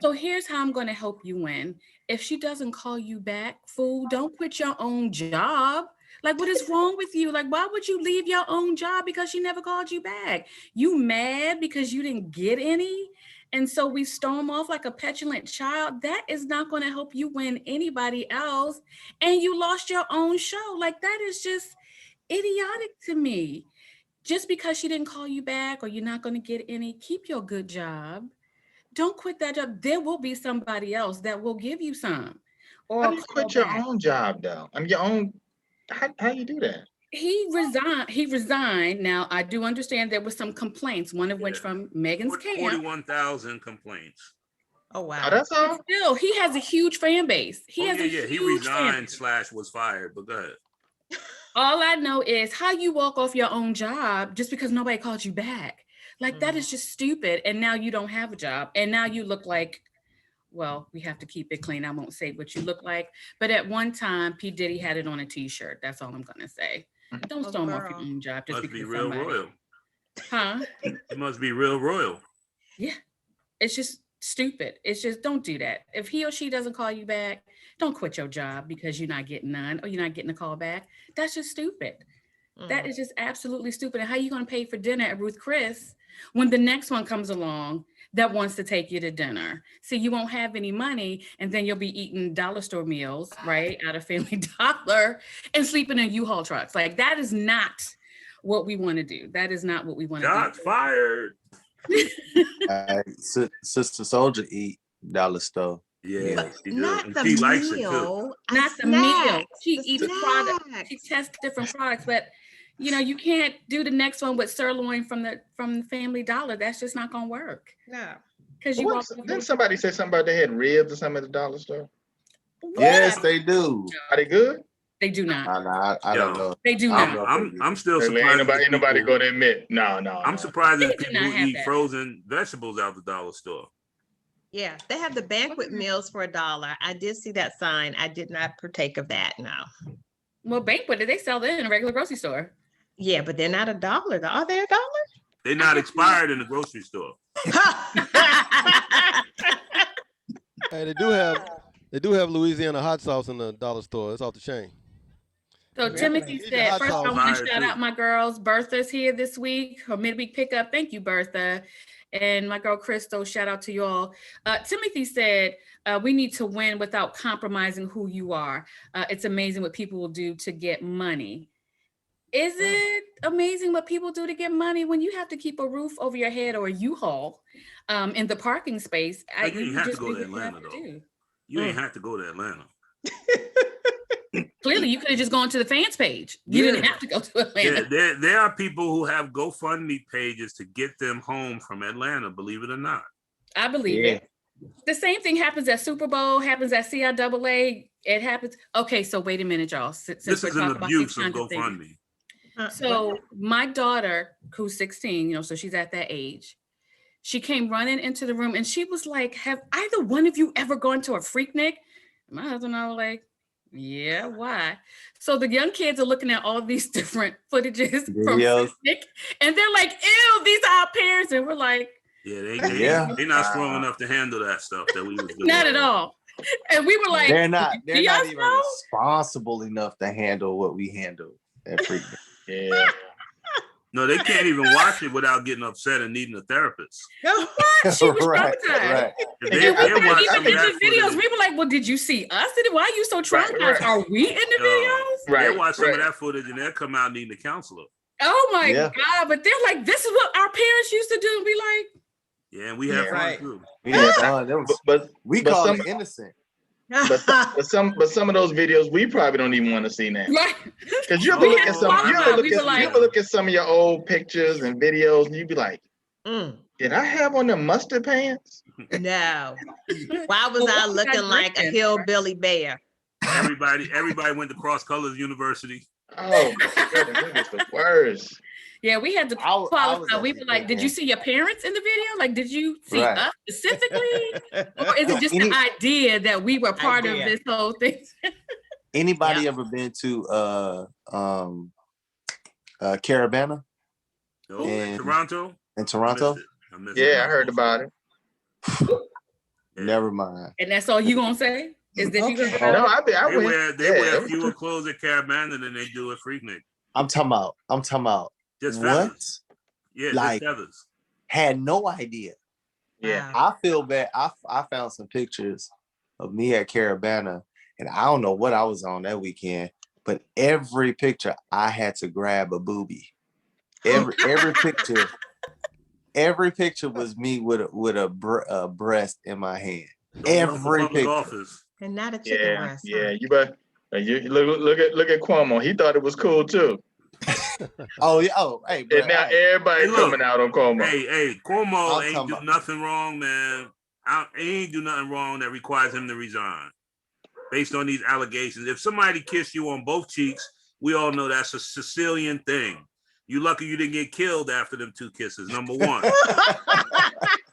Speaker 1: So here's how I'm going to help you win. If she doesn't call you back, fool, don't quit your own job. Like, what is wrong with you? Like, why would you leave your own job because she never called you back? You mad because you didn't get any? And so we storm off like a petulant child. That is not going to help you win anybody else. And you lost your own show. Like, that is just idiotic to me. Just because she didn't call you back or you're not going to get any, keep your good job. Don't quit that job. There will be somebody else that will give you some. Or
Speaker 4: How do you
Speaker 1: call
Speaker 4: quit your
Speaker 1: back.
Speaker 4: own job though? I mean, your own. How you do that?
Speaker 1: He resigned. Now, I do understand there was some complaints, one of which from Megan's camp.
Speaker 3: 41,000 complaints.
Speaker 2: Oh wow.
Speaker 4: Oh, that's all.
Speaker 1: But still, he has a huge fan base. He has a
Speaker 3: He
Speaker 1: huge fan
Speaker 3: resigned
Speaker 1: base.
Speaker 3: / was fired, but go ahead.
Speaker 1: All I know is how you walk off your own job just because nobody called you back. Like that is just stupid. And now you don't have a job. And now you look like, well, we have to keep it clean. I won't say what you look like. But at one time, P. Diddy had it on a t-shirt. That's all I'm going to say. Don't storm off your own job just
Speaker 3: Must be
Speaker 1: because
Speaker 3: real
Speaker 1: somebody.
Speaker 3: royal.
Speaker 1: Huh?
Speaker 3: It must be real royal.
Speaker 1: Yeah. It's just stupid. It's just don't do that. If he or she doesn't call you back, don't quit your job because you're not getting none or you're not getting a call back. That's just stupid. That is just absolutely stupid. And how are you going to pay for dinner at Ruth Chris when the next one comes along that wants to take you to dinner? See, you won't have any money and then you'll be eating dollar store meals, right, out of Family Dollar and sleeping in U-Haul trucks. Like that is not what we want to do. That is not what we want to do.
Speaker 3: Shots fired.
Speaker 6: Sister Soldier eat dollar store.
Speaker 3: Yeah, she
Speaker 2: Not
Speaker 3: does.
Speaker 2: the
Speaker 3: And she likes it too.
Speaker 2: meal.
Speaker 1: Not the
Speaker 2: snacks,
Speaker 1: meal. She
Speaker 2: the
Speaker 1: eats products.
Speaker 2: snacks.
Speaker 1: She tests different products, but you know, you can't do the next one with sirloin from the Family Dollar. That's just not gonna work.
Speaker 2: No.
Speaker 1: Because you walk.
Speaker 4: Didn't somebody say something about they had ribs or something at the dollar store?
Speaker 6: Yes, they do.
Speaker 4: Are they good?
Speaker 1: They do not.
Speaker 6: I don't know.
Speaker 1: They do
Speaker 6: I don't
Speaker 1: not.
Speaker 6: know.
Speaker 3: I'm still
Speaker 4: Ain't
Speaker 3: surprised.
Speaker 4: nobody
Speaker 3: people-
Speaker 4: going to admit. No.
Speaker 3: I'm surprised
Speaker 1: They
Speaker 3: at
Speaker 1: do
Speaker 3: people
Speaker 1: not
Speaker 3: who
Speaker 1: have
Speaker 3: eat
Speaker 1: that.
Speaker 3: frozen vegetables out the dollar store.
Speaker 2: Yeah, they have the banquet meals for $1. I did see that sign. I did not partake of that. No.
Speaker 1: Well, Banquet, they sell that in a regular grocery store.
Speaker 2: Yeah, but they're not $1. Are they $1?
Speaker 3: They're not expired in the grocery store.
Speaker 7: Hey, they do have Louisiana hot sauce in the dollar store. It's off the chain.
Speaker 1: So Timothy
Speaker 7: Get your
Speaker 1: said,
Speaker 7: hot
Speaker 1: first I
Speaker 7: sauce.
Speaker 1: want to
Speaker 3: Fire,
Speaker 1: shout
Speaker 3: too.
Speaker 1: out my girls. Bertha's here this week, her midweek pickup. Thank you, Bertha. And my girl Crystal, shout out to you all. Timothy said, we need to win without compromising who you are. It's amazing what people will do to get money. Is it amazing what people do to get money when you have to keep a roof over your head or a U-Haul in the parking space?
Speaker 3: Like, you ain't have to
Speaker 1: just
Speaker 3: go
Speaker 1: do
Speaker 3: to
Speaker 1: what you have
Speaker 3: Atlanta,
Speaker 1: to
Speaker 3: though.
Speaker 1: do.
Speaker 3: You ain't have to go to Atlanta.
Speaker 1: Clearly, you could have just gone to the fans page. You didn't
Speaker 3: Yeah.
Speaker 1: have to go to Atlanta.
Speaker 3: Yeah, there are people who have GoFundMe pages to get them home from Atlanta, believe it or not.
Speaker 1: I believe
Speaker 6: Yeah.
Speaker 1: it. The same thing happens at Super Bowl, happens at CIAA. It happens. Okay, so wait a minute, y'all. Since
Speaker 3: This
Speaker 1: we're
Speaker 3: is an
Speaker 1: talking about these
Speaker 3: abuse of
Speaker 1: kinds of things.
Speaker 3: GoFundMe.
Speaker 1: So my daughter, who's 16, so she's at that age, she came running into the room and she was like, have either one of you ever gone to a Freaknik? My husband and I were like, yeah, why? So the young kids are looking at all these different footages from
Speaker 6: Videos.
Speaker 1: Freaknik, and they're like, ew, these are our parents. And we're like,
Speaker 3: Yeah,
Speaker 6: Yeah.
Speaker 3: they're not strong enough to handle that stuff that we was doing.
Speaker 1: not at all. And we were like,
Speaker 6: They're not
Speaker 1: do y'all
Speaker 6: even
Speaker 1: know?
Speaker 6: responsible enough to handle what we handle at Freaknik.
Speaker 4: Yeah.
Speaker 3: No, they can't even watch it without getting upset and needing a therapist.
Speaker 1: What? She was
Speaker 6: Right,
Speaker 1: traumatized.
Speaker 6: right.
Speaker 3: If
Speaker 1: And
Speaker 3: they
Speaker 1: we weren't
Speaker 3: watch
Speaker 1: even
Speaker 3: some of
Speaker 1: in
Speaker 3: that
Speaker 1: the videos.
Speaker 3: footage,
Speaker 1: We were like, well, did you see us? Why are you so traumatized?
Speaker 4: right.
Speaker 1: Are we in the
Speaker 3: No.
Speaker 1: videos?
Speaker 4: Right.
Speaker 3: they watch some of
Speaker 4: right.
Speaker 3: that footage and they'll come out needing a counselor.
Speaker 1: Oh my
Speaker 6: Yeah.
Speaker 1: God. But they're like, this is what our parents used to do. And be like,
Speaker 3: Yeah, and we have
Speaker 4: Yeah.
Speaker 3: fun
Speaker 2: Right.
Speaker 3: too.
Speaker 6: We had fun. That was,
Speaker 4: But
Speaker 6: we
Speaker 4: but
Speaker 6: call
Speaker 4: some-
Speaker 6: it innocent.
Speaker 4: but some of those videos we probably don't even want to see now.
Speaker 1: right.
Speaker 4: Because you ever
Speaker 1: We
Speaker 4: look
Speaker 1: had
Speaker 4: at some,
Speaker 1: fun.
Speaker 4: you ever look
Speaker 1: We were
Speaker 4: at,
Speaker 1: like-
Speaker 4: you ever look at some of your old pictures and videos, and you be like,
Speaker 2: Mm,
Speaker 4: did I have on them mustard pants?
Speaker 2: no. Why was
Speaker 1: Well,
Speaker 2: I
Speaker 1: what was I
Speaker 2: looking like a
Speaker 1: drinking?
Speaker 2: hillbilly bear?
Speaker 3: Everybody went to Cross Colors University.
Speaker 4: Oh my goodness, it was the worst.
Speaker 1: Yeah, we had to
Speaker 6: I was
Speaker 1: qualify. We
Speaker 6: actually
Speaker 1: were like, did you
Speaker 6: thinking-
Speaker 1: see your parents in the video? Like, did you see
Speaker 6: Right.
Speaker 1: us specifically? Or is it just the idea that we were part of
Speaker 2: Idea.
Speaker 1: this whole thing?
Speaker 6: Anybody
Speaker 2: Yep.
Speaker 6: ever been to Caravana
Speaker 3: No,
Speaker 6: And-
Speaker 3: Toronto.
Speaker 6: in Toronto?
Speaker 3: I missed it.
Speaker 4: Yeah, I heard about it.
Speaker 3: Yeah.
Speaker 6: Never mind.
Speaker 1: And that's all you gonna say? Is that you heard
Speaker 4: No,
Speaker 1: about it?
Speaker 4: I
Speaker 3: They
Speaker 4: went.
Speaker 3: wear
Speaker 4: Yeah, it was
Speaker 3: fewer
Speaker 4: cool.
Speaker 3: clothes at Caravana than they do at Freaknik.
Speaker 6: I'm talking about
Speaker 3: Just
Speaker 6: what?
Speaker 3: feathers. Yeah,
Speaker 6: Like-
Speaker 3: just feathers.
Speaker 6: Had no idea.
Speaker 4: Yeah.
Speaker 6: I feel bad. I found some pictures of me at Caravana, and I don't know what I was on that weekend, but every picture I had to grab a boobie. Every picture was me with a breast in my hand.
Speaker 3: Don't work for
Speaker 6: Every
Speaker 3: public
Speaker 6: picture.
Speaker 3: office.
Speaker 2: And not a chicken
Speaker 4: Yeah,
Speaker 2: breast.
Speaker 4: yeah.
Speaker 2: huh?
Speaker 4: You bet. You look at Cuomo. He thought it was cool too.
Speaker 6: Oh yeah. Oh hey, bro.
Speaker 4: And now everybody
Speaker 3: Hey, look.
Speaker 4: coming out on Cuomo.
Speaker 3: Hey, Cuomo
Speaker 6: I'm
Speaker 3: ain't
Speaker 6: talking
Speaker 3: do
Speaker 6: about-
Speaker 3: nothing wrong, man. He ain't do nothing wrong that requires him to resign. Based on these allegations. If somebody kissed you on both cheeks, we all know that's a Sicilian thing. You lucky you didn't get killed after them two kisses, number one.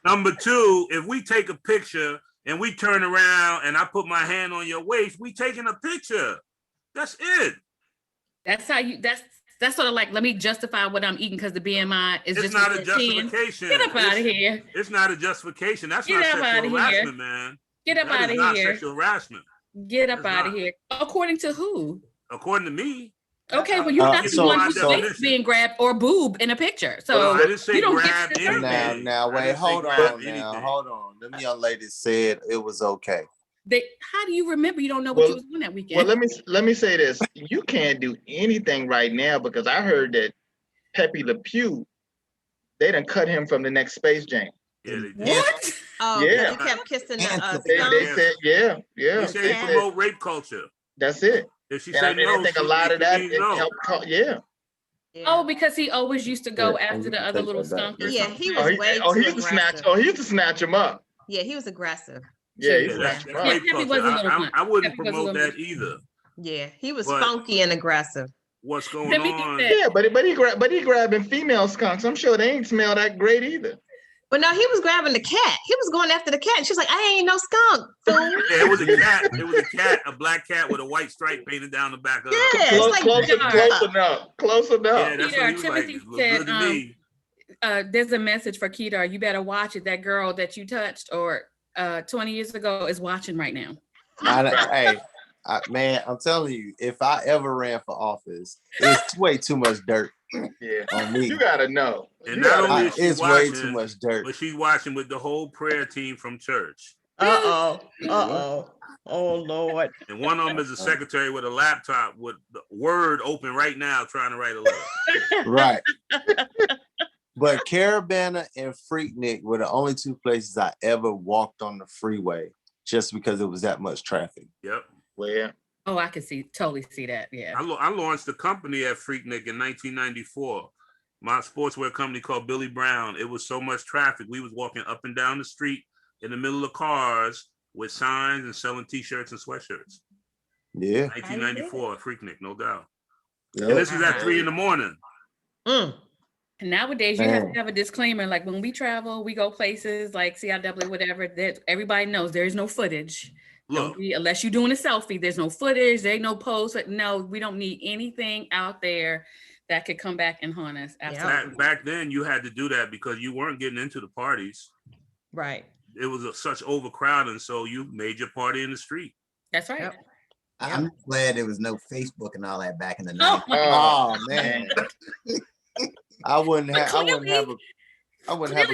Speaker 3: Number two, if we take a picture and we turn around and I put my hand on your waist, we taking a picture. That's it.
Speaker 1: That's how you that's sort of like, let me justify what I'm eating because the BMI is
Speaker 3: It's
Speaker 1: just
Speaker 3: not a
Speaker 1: 13.
Speaker 3: justification.
Speaker 1: Get up out of here.
Speaker 3: It's not a justification. That's
Speaker 1: Get
Speaker 3: not
Speaker 1: up
Speaker 3: sexual
Speaker 1: outta here.
Speaker 3: harassment, man.
Speaker 1: Get up
Speaker 3: That
Speaker 1: out
Speaker 3: is
Speaker 1: of
Speaker 3: not
Speaker 1: here.
Speaker 3: sexual harassment.
Speaker 1: Get up
Speaker 3: That's
Speaker 1: out of
Speaker 3: not.
Speaker 1: here. According to who?
Speaker 3: According to me.
Speaker 1: Okay, well, you're not the
Speaker 6: so-
Speaker 1: one who's
Speaker 3: so-
Speaker 1: face being grabbed or boob in a picture. So
Speaker 3: Well, I didn't say
Speaker 1: you don't
Speaker 3: grab
Speaker 1: get to deserve
Speaker 3: anything.
Speaker 1: it.
Speaker 6: Now
Speaker 3: I
Speaker 6: wait,
Speaker 3: didn't say
Speaker 6: hold
Speaker 3: grab
Speaker 6: on now.
Speaker 3: anything.
Speaker 6: Hold on. Them young ladies said it was okay.
Speaker 1: How do you remember? You don't know what
Speaker 4: Well-
Speaker 1: you was doing that weekend.
Speaker 4: Well, let me say this. You can't do anything right now because I heard that Pepe Le Pew, they done cut him from the next Space Jam.
Speaker 3: Yeah, they did.
Speaker 1: What?
Speaker 2: Oh,
Speaker 4: Yeah.
Speaker 2: he kept kissing the
Speaker 5: And
Speaker 4: They
Speaker 2: skunk.
Speaker 4: said, yeah.
Speaker 3: They say
Speaker 4: They
Speaker 3: they
Speaker 4: said,
Speaker 3: promote rape culture.
Speaker 4: that's it.
Speaker 3: If she
Speaker 4: And
Speaker 3: said
Speaker 4: I
Speaker 3: no,
Speaker 4: think a
Speaker 3: she-
Speaker 4: lot of that
Speaker 3: means
Speaker 4: it
Speaker 3: no.
Speaker 4: helped. Yeah.
Speaker 2: Yeah.
Speaker 1: Oh, because he always used to go
Speaker 6: Yeah,
Speaker 1: after
Speaker 6: you
Speaker 1: the
Speaker 6: can
Speaker 1: other
Speaker 6: take
Speaker 1: little
Speaker 6: that back.
Speaker 1: skunk or
Speaker 2: Yeah,
Speaker 1: something.
Speaker 2: he was way
Speaker 4: he
Speaker 2: too
Speaker 4: used to snatch.
Speaker 2: aggressive.
Speaker 4: Oh, he used to snatch him up.
Speaker 2: Yeah, he was aggressive.
Speaker 4: Yeah, he
Speaker 3: Yeah,
Speaker 4: snatched
Speaker 3: that's
Speaker 4: him
Speaker 3: rape
Speaker 4: up.
Speaker 1: Pepe
Speaker 3: culture.
Speaker 1: was a little blunt.
Speaker 3: I wouldn't
Speaker 1: Pepe was a
Speaker 3: promote
Speaker 1: little
Speaker 3: that either.
Speaker 2: Yeah, he was
Speaker 3: But-
Speaker 2: funky and aggressive.
Speaker 3: What's going
Speaker 1: Let me get
Speaker 3: on?
Speaker 1: that.
Speaker 4: Yeah, but he grabbing female skunks. I'm sure they ain't smell that great either.
Speaker 2: But no, he was grabbing the cat. He was going after the cat. And she's like, I ain't no skunk, fool.
Speaker 3: Yeah, it was a cat. It was a cat, a black cat with a white stripe painted down the back of
Speaker 2: Yeah,
Speaker 3: her.
Speaker 2: it's
Speaker 4: Close,
Speaker 2: like
Speaker 4: close enough. Close enough.
Speaker 3: Yeah, that's
Speaker 1: Peter,
Speaker 3: what he was like.
Speaker 1: Timothy
Speaker 3: It looked
Speaker 1: said,
Speaker 3: good to me.
Speaker 1: There's a message for Kedar. You better watch it. That girl that you touched or 20 years ago is watching right now.
Speaker 6: Man, I'm telling you, if I ever ran for office, it's way too much dirt
Speaker 4: Yeah.
Speaker 6: on me.
Speaker 4: You gotta know.
Speaker 3: And
Speaker 4: You
Speaker 3: not
Speaker 4: gotta
Speaker 3: only
Speaker 4: know.
Speaker 3: is she
Speaker 6: It's way
Speaker 3: watching,
Speaker 6: too much dirt.
Speaker 3: but she's watching with the whole prayer team from church.
Speaker 2: Oh, Lord.
Speaker 3: And one of them is a secretary with a laptop with the Word open right now trying to write a letter.
Speaker 6: Right. But Caravana and Freaknik were the only two places I ever walked on the freeway just because it was that much traffic.
Speaker 3: Yep.
Speaker 4: Where?
Speaker 1: Oh, I could totally see that. Yeah.
Speaker 3: I launched a company at Freaknik in 1994. My sportswear company called Billy Brown. It was so much traffic. We was walking up and down the street in the middle of cars with signs and selling T-shirts and sweatshirts.
Speaker 6: Yeah.
Speaker 3: 1994 at Freaknik, no doubt.
Speaker 6: Yep.
Speaker 3: And this is at 3 a.m.
Speaker 2: Mm.
Speaker 1: Nowadays, you have
Speaker 6: Man.
Speaker 1: to have a disclaimer. Like when we travel, we go places like CIW, whatever. That everybody knows there is no footage.
Speaker 3: Look,
Speaker 1: Unless you're doing a selfie, there's no footage. There ain't no post. No, we don't need anything out there that could come back and haunt us. Absolutely.
Speaker 3: back then you had to do that because you weren't getting into the parties.
Speaker 2: Right.
Speaker 3: It was such overcrowding, so you made your party in the street.
Speaker 1: That's right.
Speaker 2: Yep.
Speaker 5: I'm glad there was no Facebook and all that back in the
Speaker 1: Oh,
Speaker 5: 90s.
Speaker 6: Oh man. I wouldn't have
Speaker 1: Clearly,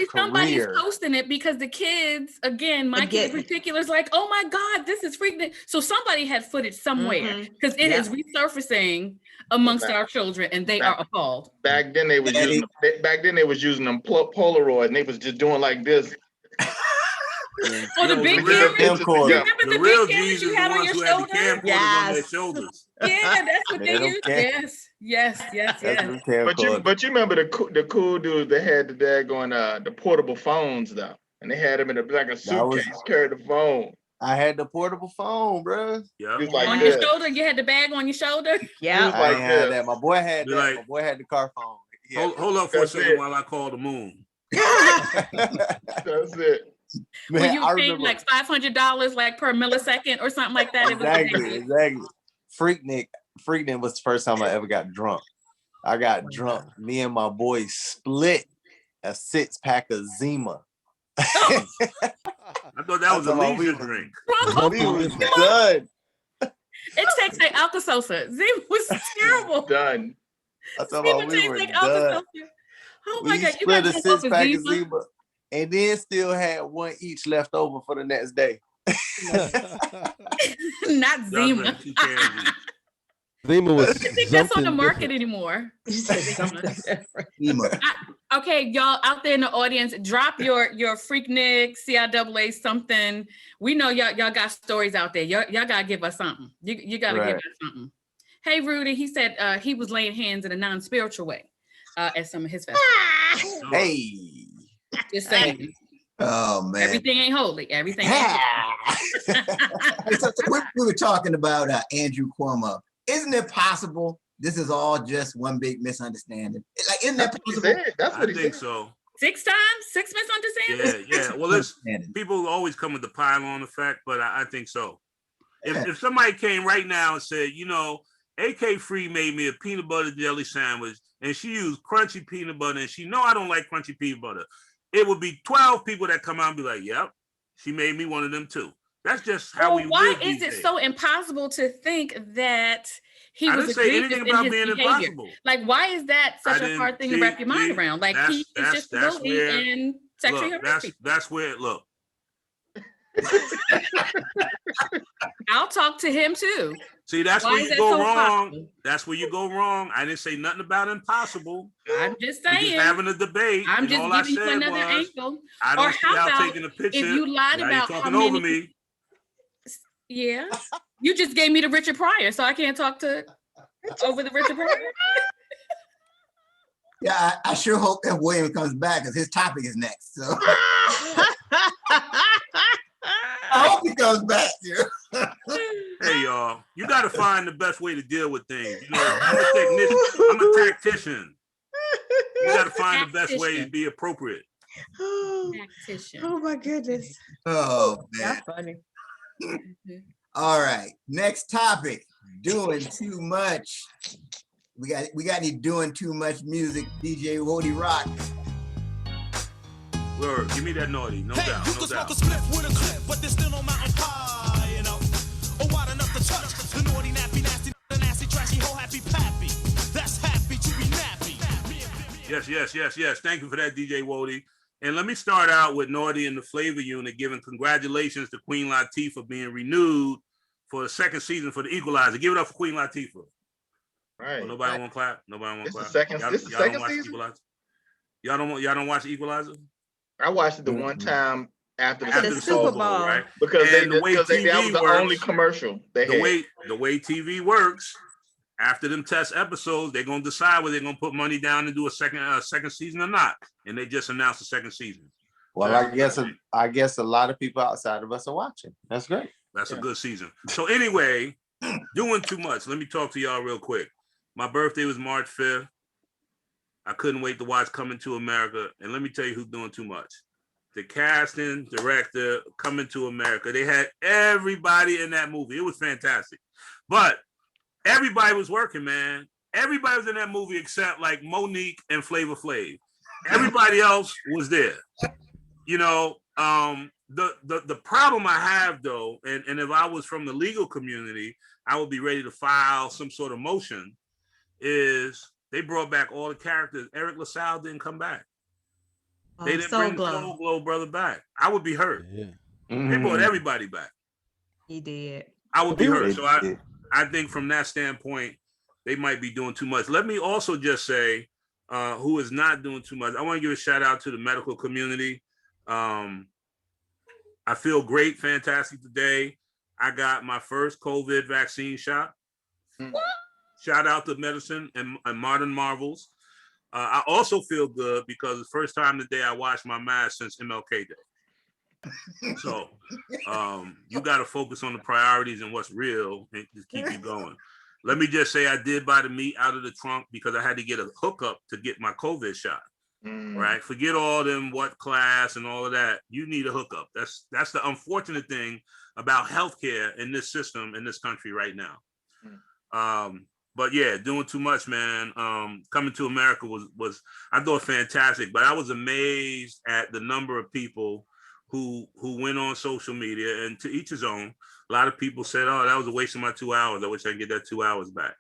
Speaker 6: a
Speaker 1: somebody's
Speaker 6: career.
Speaker 1: posting it because the kids, again, my kid in particular is like, oh my God, this is freaking. So somebody had footage somewhere because it is resurfacing amongst our children and they are appalled.
Speaker 4: Back then they was using them Polaroid and they was just doing like this.
Speaker 1: Oh, the big cameras.
Speaker 3: The real G's is the ones who had the camcorders on their shoulders.
Speaker 1: Yeah, that's what they used. Yes.
Speaker 4: But you remember the cool dudes that had the daggone the portable phones though, and they had them in like a suitcase, carried the phone.
Speaker 6: I had the portable phone, bro.
Speaker 3: Yeah.
Speaker 4: Like
Speaker 1: on your shoulder, you had the bag on your shoulder.
Speaker 2: Yeah.
Speaker 6: I ain't had that. My boy had that.
Speaker 3: Like,
Speaker 6: my boy had the car phone.
Speaker 3: Hold up for a second while I call the moon.
Speaker 4: That's it.
Speaker 1: Man, well, you paid like $500 like per millisecond or something like that.
Speaker 6: Exactly. Freaknik was the first time I ever got drunk. I got drunk. Me and my boys split a 6-pack of Zima.
Speaker 3: I thought that was a leisure drink.
Speaker 6: We was done.
Speaker 1: It tastes like Alka-Seltzer. Zima was terrible.
Speaker 4: Done.
Speaker 6: I thought we were done.
Speaker 1: Oh my God, you
Speaker 6: split
Speaker 1: got
Speaker 6: a 6-pack of Zima and then still had one each left over for the next day.
Speaker 1: Not Zima.
Speaker 7: Zima was.
Speaker 1: I don't think that's on the market anymore. Okay, y'all out there in the audience, drop your Freaknik, CIAA something. We know y'all got stories out there. Y'all gotta give us something. You gotta give us something. Hey, Rudy, he said he was laying hands in a non-spiritual way at some of his festivals.
Speaker 6: Hey.
Speaker 1: Just saying.
Speaker 5: Oh man.
Speaker 1: Everything ain't holy. Everything ain't holy.
Speaker 5: So we were talking about Andrew Cuomo. Isn't it possible this is all just one big misunderstanding? Like, isn't that possible?
Speaker 4: That's what
Speaker 3: I think so.
Speaker 1: 6 times? 6 misunderstandings?
Speaker 3: Yeah. Well, people always come with the pile-on effect, but I think so. If somebody came right now and said, AK Free made me a peanut butter jelly sandwich, and she used crunchy peanut butter, and she know I don't like crunchy peanut butter, it would be 12 people that come out and be like, yep, she made me one of them too. That's just how we live.
Speaker 1: Why is it so impossible to think that he was egregious in his behavior? Impossible. Like, why is that such a hard thing to wrap your mind around? Like, he's just guilty and sexually harassed people.
Speaker 3: That's where, look.
Speaker 1: I'll talk to him too.
Speaker 3: See, that's where you go wrong. That's where you go wrong. I didn't say nothing about impossible.
Speaker 1: I'm just saying.
Speaker 3: We're just having a debate.
Speaker 1: I'm just giving you another angle.
Speaker 3: I don't see y'all taking a picture.
Speaker 1: If you lied about
Speaker 3: how many, over me.
Speaker 1: Yeah. You just gave me the Richard Pryor, so I can't talk over the Richard Pryor.
Speaker 5: Yeah, I sure hope that William comes back because his topic is next. So I hope he comes back.
Speaker 3: Hey y'all, you got to find the best way to deal with things. I'm a technician. I'm a tactician. You got to find the best way to be appropriate.
Speaker 2: Tactician. Oh my goodness.
Speaker 5: Oh man,
Speaker 2: that's funny.
Speaker 5: All right, next topic. Doing too much. We got any doing too much music? DJ Wody Rock.
Speaker 3: Word, give me that naughty, no doubt.
Speaker 8: You can smoke a spliff with a clip, but they're still on mountain high, or wide enough to touch the naughty, nappy, nasty, trashy, whole happy pappy. That's happy to be nappy.
Speaker 3: Yes. Thank you for that, DJ Wody. And let me start out with Naughty and the Flavor Unit giving congratulations to Queen Latifah being renewed for the second season for the Equalizer. Give it up for Queen Latifah.
Speaker 4: Right.
Speaker 3: Oh, nobody want to clap. Nobody want to clap.
Speaker 4: This is the second season.
Speaker 3: Y'all don't watch Equalizer?
Speaker 4: I watched it the one time after
Speaker 2: After the Super Bowl.
Speaker 3: right?
Speaker 4: because
Speaker 3: And the way
Speaker 4: that was
Speaker 3: TV
Speaker 4: the
Speaker 3: works,
Speaker 4: only commercial they had.
Speaker 3: the way TV works, after them test episodes, they're gonna decide whether they're gonna put money down and do a second season or not. And they just announced the second season.
Speaker 6: Well,
Speaker 3: So
Speaker 6: I guess a lot of people outside of us are watching. That's great.
Speaker 3: that's a good season. So anyway, doing too much. Let me talk to y'all real quick. My birthday was March 5th. I couldn't wait to watch Coming to America. And let me tell you who's doing too much. The casting director, Coming to America. They had everybody in that movie. It was fantastic. But everybody was working, man. Everybody was in that movie except like Monique and Flavor Flav. Everybody else was there. You know, the problem I have though, and if I was from the legal community, I would be ready to file some sort of motion, is they brought back all the characters. Eric LaSalle didn't come back. They didn't bring the Soul Glow brother back. I would be hurt.
Speaker 7: Yeah.
Speaker 3: They brought everybody back.
Speaker 2: He did.
Speaker 3: I would be hurt. So I think from that standpoint, they might be doing too much. Let me also just say, who is not doing too much. I want to give a shout out to the medical community. I feel great, fantastic today. I got my first COVID vaccine shot. Shout out to medicine and modern marvels. I also feel good because the first time today I washed my mask since MLK Day. So you got to focus on the priorities and what's real and just keep you going. Let me just say I did buy the meat out of the trunk because I had to get a hookup to get my COVID shot. Right? Forget all them what class and all of that. You need a hookup. That's the unfortunate thing about healthcare in this system in this country right now. But yeah, doing too much, man. Coming to America was I thought fantastic, but I was amazed at the number of people who went on social media, and to each his own. A lot of people said, "Oh, that was a waste of my 2 hours. I wish I could get that 2 hours back."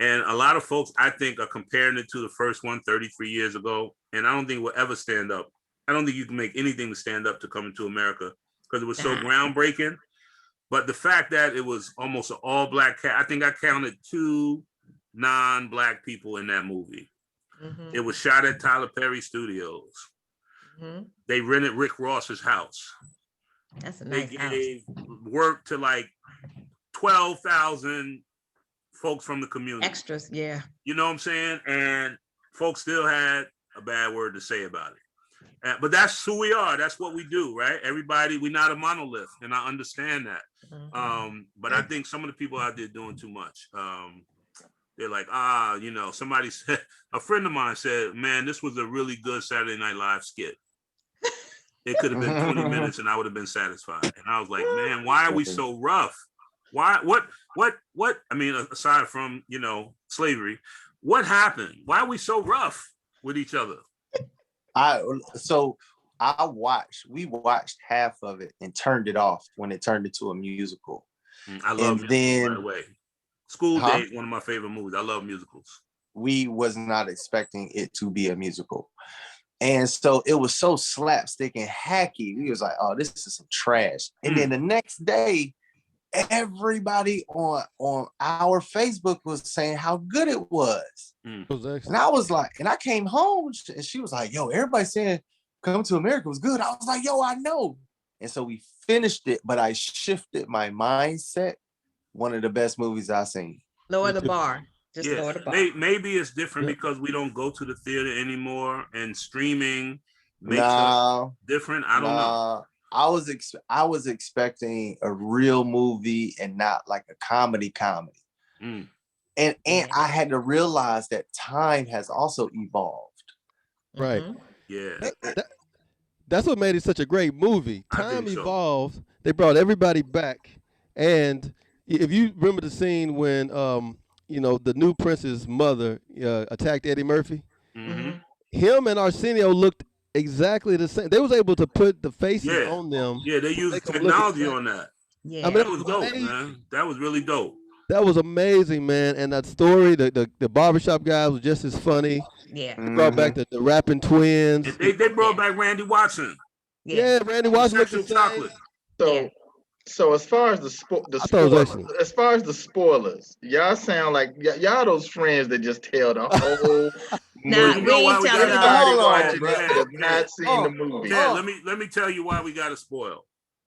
Speaker 3: And a lot of folks, I think, are comparing it to the first one 33 years ago. And I don't think it will ever stand up. I don't think you can make anything to stand up to Coming to America because it was so groundbreaking. But the fact that it was almost an all-black cast, I think I counted 2 non-black people in that movie. It was shot at Tyler Perry Studios. They rented Rick Ross's house.
Speaker 2: That's a nice house.
Speaker 3: They gave work to like 12,000 folks from the community.
Speaker 2: Extras, yeah.
Speaker 3: You know what I'm saying? And folks still had a bad word to say about it. But that's who we are. That's what we do, right? Everybody, we're not a monolith, and I understand that. But I think some of the people out there doing too much. They're like, you know, somebody said, a friend of mine said, man, this was a really good Saturday Night Live skit. It could have been 20 minutes and I would have been satisfied. And I was like, man, why are we so rough? Why, what, I mean, aside from, you know, slavery, what happened? Why are we so rough with each other?
Speaker 6: We watched half of it and turned it off when it turned into a musical.
Speaker 3: I love musicals, by the way. School Day is one of my favorite movies. I love musicals.
Speaker 6: We was not expecting it to be a musical. And so it was so slapstick and hacky. We was like, oh, this is some trash. And then the next day, everybody on our Facebook was saying how good it was. And I was like, and I came home and she was like, yo, everybody's saying Come to America was good. I was like, yo, I know. And so we finished it, but I shifted my mindset. One of the best movies I've seen.
Speaker 2: Lower the bar. Just lower the bar.
Speaker 3: Maybe it's different because we don't go to the theater anymore and streaming makes us different. I don't know.
Speaker 6: I was expecting a real movie and not like a comedy. And I had to realize that time has also evolved.
Speaker 7: Right.
Speaker 3: Yeah.
Speaker 7: That's what made it such a great movie. Time evolved. They brought everybody back. And if you remember the scene when you know, the new prince's mother attacked Eddie Murphy, him and Arsenio looked exactly the same. They was able to put the faces on them.
Speaker 3: Yeah, they used technology on that.
Speaker 2: Yeah,
Speaker 3: I mean, that was dope, man. That was really dope.
Speaker 7: That was amazing, man. And that story, the barbershop guy was just as funny.
Speaker 2: Yeah.
Speaker 7: They brought back the rapping twins.
Speaker 3: They brought back Randy Watson.
Speaker 7: Yeah, Randy Watson looked the same.
Speaker 4: So So as far as
Speaker 7: I thought it was excellent.
Speaker 4: as far as the spoilers, y'all sound like y'all those friends that just tell the whole
Speaker 2: Nah,
Speaker 4: movie.
Speaker 2: we ain't
Speaker 3: we
Speaker 2: telling
Speaker 3: gotta
Speaker 2: all.
Speaker 3: spoil
Speaker 6: Hold
Speaker 3: it,
Speaker 6: on,
Speaker 4: Watching
Speaker 6: bro.
Speaker 4: it that have not seen the movie.
Speaker 3: Ted, let me tell you why we gotta spoil.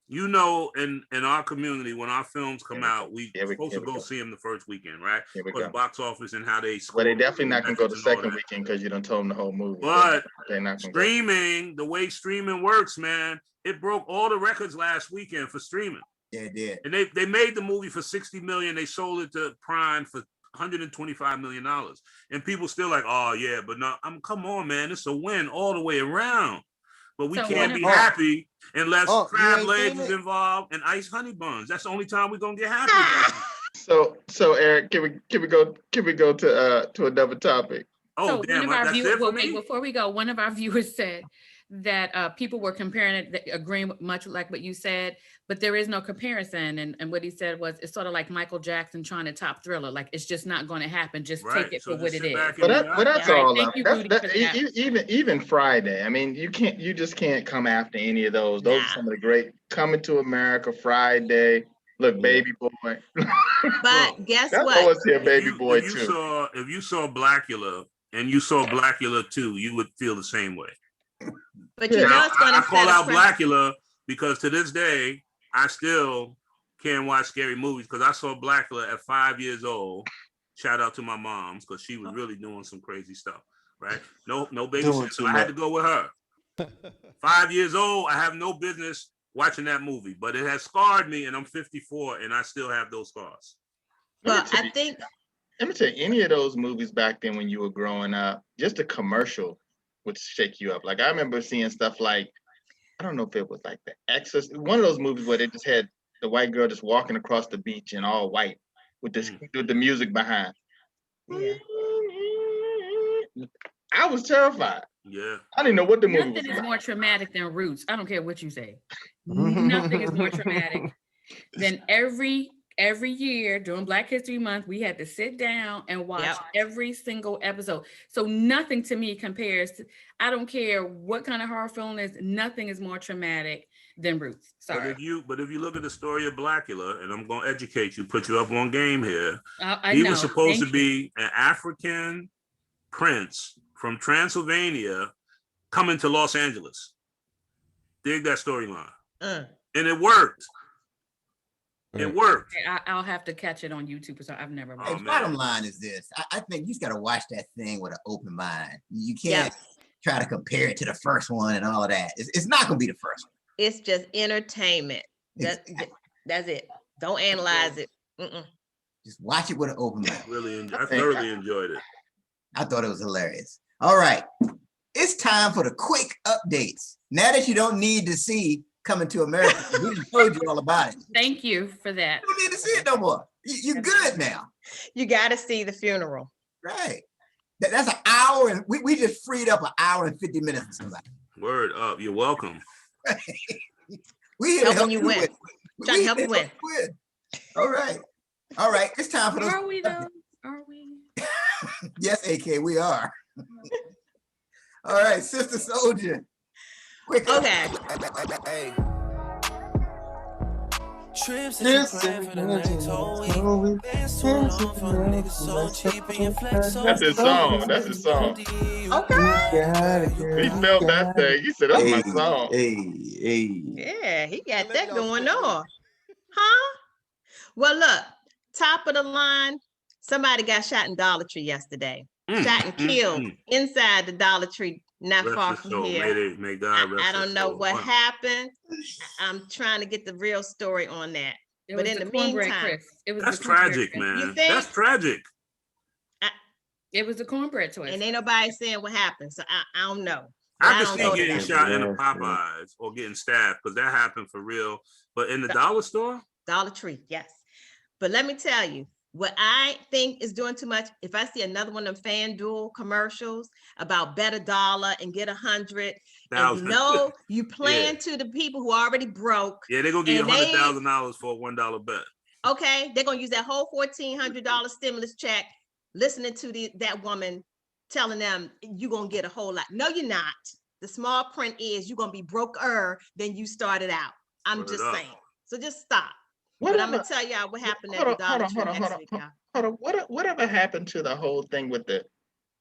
Speaker 3: You know, in our community, when our films come out, we supposed to go see them the first weekend, right?
Speaker 4: Here we
Speaker 3: For the
Speaker 4: go.
Speaker 3: box office and how they
Speaker 4: Well,
Speaker 3: score.
Speaker 4: they definitely not gonna go the
Speaker 3: metrics and all
Speaker 4: second
Speaker 3: that.
Speaker 4: weekend because you done told them the whole movie.
Speaker 3: But
Speaker 4: they're not gonna go.
Speaker 3: streaming, the way streaming works, man, it broke all the records last weekend for streaming.
Speaker 5: Yeah, it did.
Speaker 3: And they made the movie for $60 million. They sold it to Prime for $125 million. And people still like, oh yeah, but no, come on, man, it's a win all the way around. But we
Speaker 1: So
Speaker 3: can't be
Speaker 1: one of-
Speaker 3: happy unless
Speaker 6: you
Speaker 3: crab
Speaker 6: ain't
Speaker 3: legs
Speaker 6: seen
Speaker 3: is
Speaker 6: it?
Speaker 3: involved and iced honey buns. That's the only time we're gonna get happy.
Speaker 4: So Eric, can we go to another topic?
Speaker 3: Oh
Speaker 1: So
Speaker 3: damn,
Speaker 1: one of our
Speaker 3: that's
Speaker 1: viewers,
Speaker 3: it for me.
Speaker 1: before we go, one of our viewers said that people were comparing it, agreeing with much like what you said, but there is no comparison. And what he said was, it's sort of like Michael Jackson trying to top Thriller. Like, it's just not going to happen. Just
Speaker 3: Right.
Speaker 1: take it
Speaker 3: So
Speaker 1: for what
Speaker 3: just
Speaker 1: it
Speaker 3: sit
Speaker 1: is.
Speaker 3: back and
Speaker 4: But that's
Speaker 1: All right,
Speaker 4: all.
Speaker 1: thank you, Rudy, for that.
Speaker 4: Even Friday. I mean, you just can't come after any of those. Those are some of the great Coming to America, Friday. Look, Baby Boy.
Speaker 2: But guess
Speaker 4: That's
Speaker 2: what?
Speaker 4: always here, Baby Boy
Speaker 3: if you
Speaker 4: too.
Speaker 3: if you saw Blackula and you saw Blackula 2, you would feel the same way.
Speaker 2: But you know
Speaker 3: Now,
Speaker 2: it's going
Speaker 3: I
Speaker 2: to
Speaker 3: call out Blackula because to this day, I still can't watch scary movies because I saw Blackula at 5 years old. Shout out to my moms because she was really doing some crazy stuff, right? No babysitter. So I had to go with her. 5 years old, I have no business watching that movie, but it has scarred me, and I'm 54, and I still have those scars.
Speaker 2: But I think,
Speaker 4: let me tell you, any of those movies back then when you were growing up, just a commercial would shake you up. Like I remember seeing stuff like, I don't know if it was like The Exorcist, one of those movies where they just had the white girl just walking across the beach in all white with the music behind.
Speaker 2: yeah.
Speaker 4: I was terrified.
Speaker 3: Yeah.
Speaker 4: I didn't know what the movie
Speaker 1: Nothing
Speaker 4: was
Speaker 1: is
Speaker 4: about.
Speaker 1: more traumatic than Roots. I don't care what you say. Nothing is more traumatic than every year during Black History Month, we had to sit down and watch every single episode. So nothing to me compares to, I don't care what kind of horror film is, nothing is more traumatic than Roots. Sorry.
Speaker 3: But if you look at the story of Blackula, and I'm going to educate you, put you up on game here.
Speaker 1: He
Speaker 3: was supposed to be an African prince from Transylvania coming to Los Angeles. Dig that storyline. And it worked. It worked.
Speaker 1: I'll have to catch it on YouTube. So I've never watched it.
Speaker 5: Bottom line is this. I think you just got to watch that thing with an open mind. You can't try to compare it to the first one and all of that. It's not going to be the first one.
Speaker 2: It's just entertainment. That's it. Don't analyze it.
Speaker 5: Just watch it with an open mind.
Speaker 3: I thoroughly enjoyed it.
Speaker 5: I thought it was hilarious. All right. It's time for the quick updates. Now that you don't need to see Coming to America, we just told you all about it.
Speaker 1: Thank you for that.
Speaker 5: You don't need to see it no more. You're good now.
Speaker 2: You got to see the funeral.
Speaker 5: Right. That's an hour, and we just freed up an hour and 50 minutes for somebody.
Speaker 3: Word up. You're welcome.
Speaker 5: We here to help you win.
Speaker 2: Trying to help you win.
Speaker 5: All right. All right. It's time for those.
Speaker 1: Are we though? Are we?
Speaker 5: Yes, AK, we are. All right, Sister Soldier. Quick.
Speaker 2: Okay.
Speaker 6: Trips that you plan for the next whole week. Been so long for niggas so cheap and your flex so
Speaker 4: That's his song. That's his song.
Speaker 2: Okay.
Speaker 4: He felt that thing. He said, that's my song.
Speaker 2: Yeah, he got that going on. Huh? Well, look, top of the line, somebody got shot in Dollar Tree yesterday. Shot and killed inside the Dollar Tree, not far from here.
Speaker 3: May God rest
Speaker 2: I don't know
Speaker 3: soul.
Speaker 2: what happened. I'm trying to get the real story on that. But in the meantime,
Speaker 3: that's tragic, man. That's tragic.
Speaker 1: It was a cornbread twist.
Speaker 2: And ain't nobody saying what happened. So I don't know.
Speaker 3: I can see getting shot in the Popeyes or getting stabbed because that happened for real. But in the dollar store?
Speaker 2: Dollar Tree, yes. But let me tell you, what I think is doing too much, if I see another one of them FanDuel commercials about bet $1 and get 100, and you know you playing to the people who already broke.
Speaker 3: Yeah, they're going to give you $100,000 for a $1 bet.
Speaker 2: Okay, they're going to use that whole $1,400 stimulus check, listening to that woman telling them you're going to get a whole lot. No, you're not. The small print is you're going to be broker than you started out. I'm just saying. So just stop.
Speaker 4: What
Speaker 2: But I'm
Speaker 4: ever-
Speaker 2: gonna tell y'all what happened at
Speaker 4: hold
Speaker 2: the
Speaker 4: on, hold
Speaker 2: Dollar
Speaker 4: on,
Speaker 2: Tree
Speaker 4: hold on,
Speaker 2: next
Speaker 4: hold on,
Speaker 2: week,
Speaker 4: hold
Speaker 2: y'all.
Speaker 4: on. Whatever happened to the whole thing with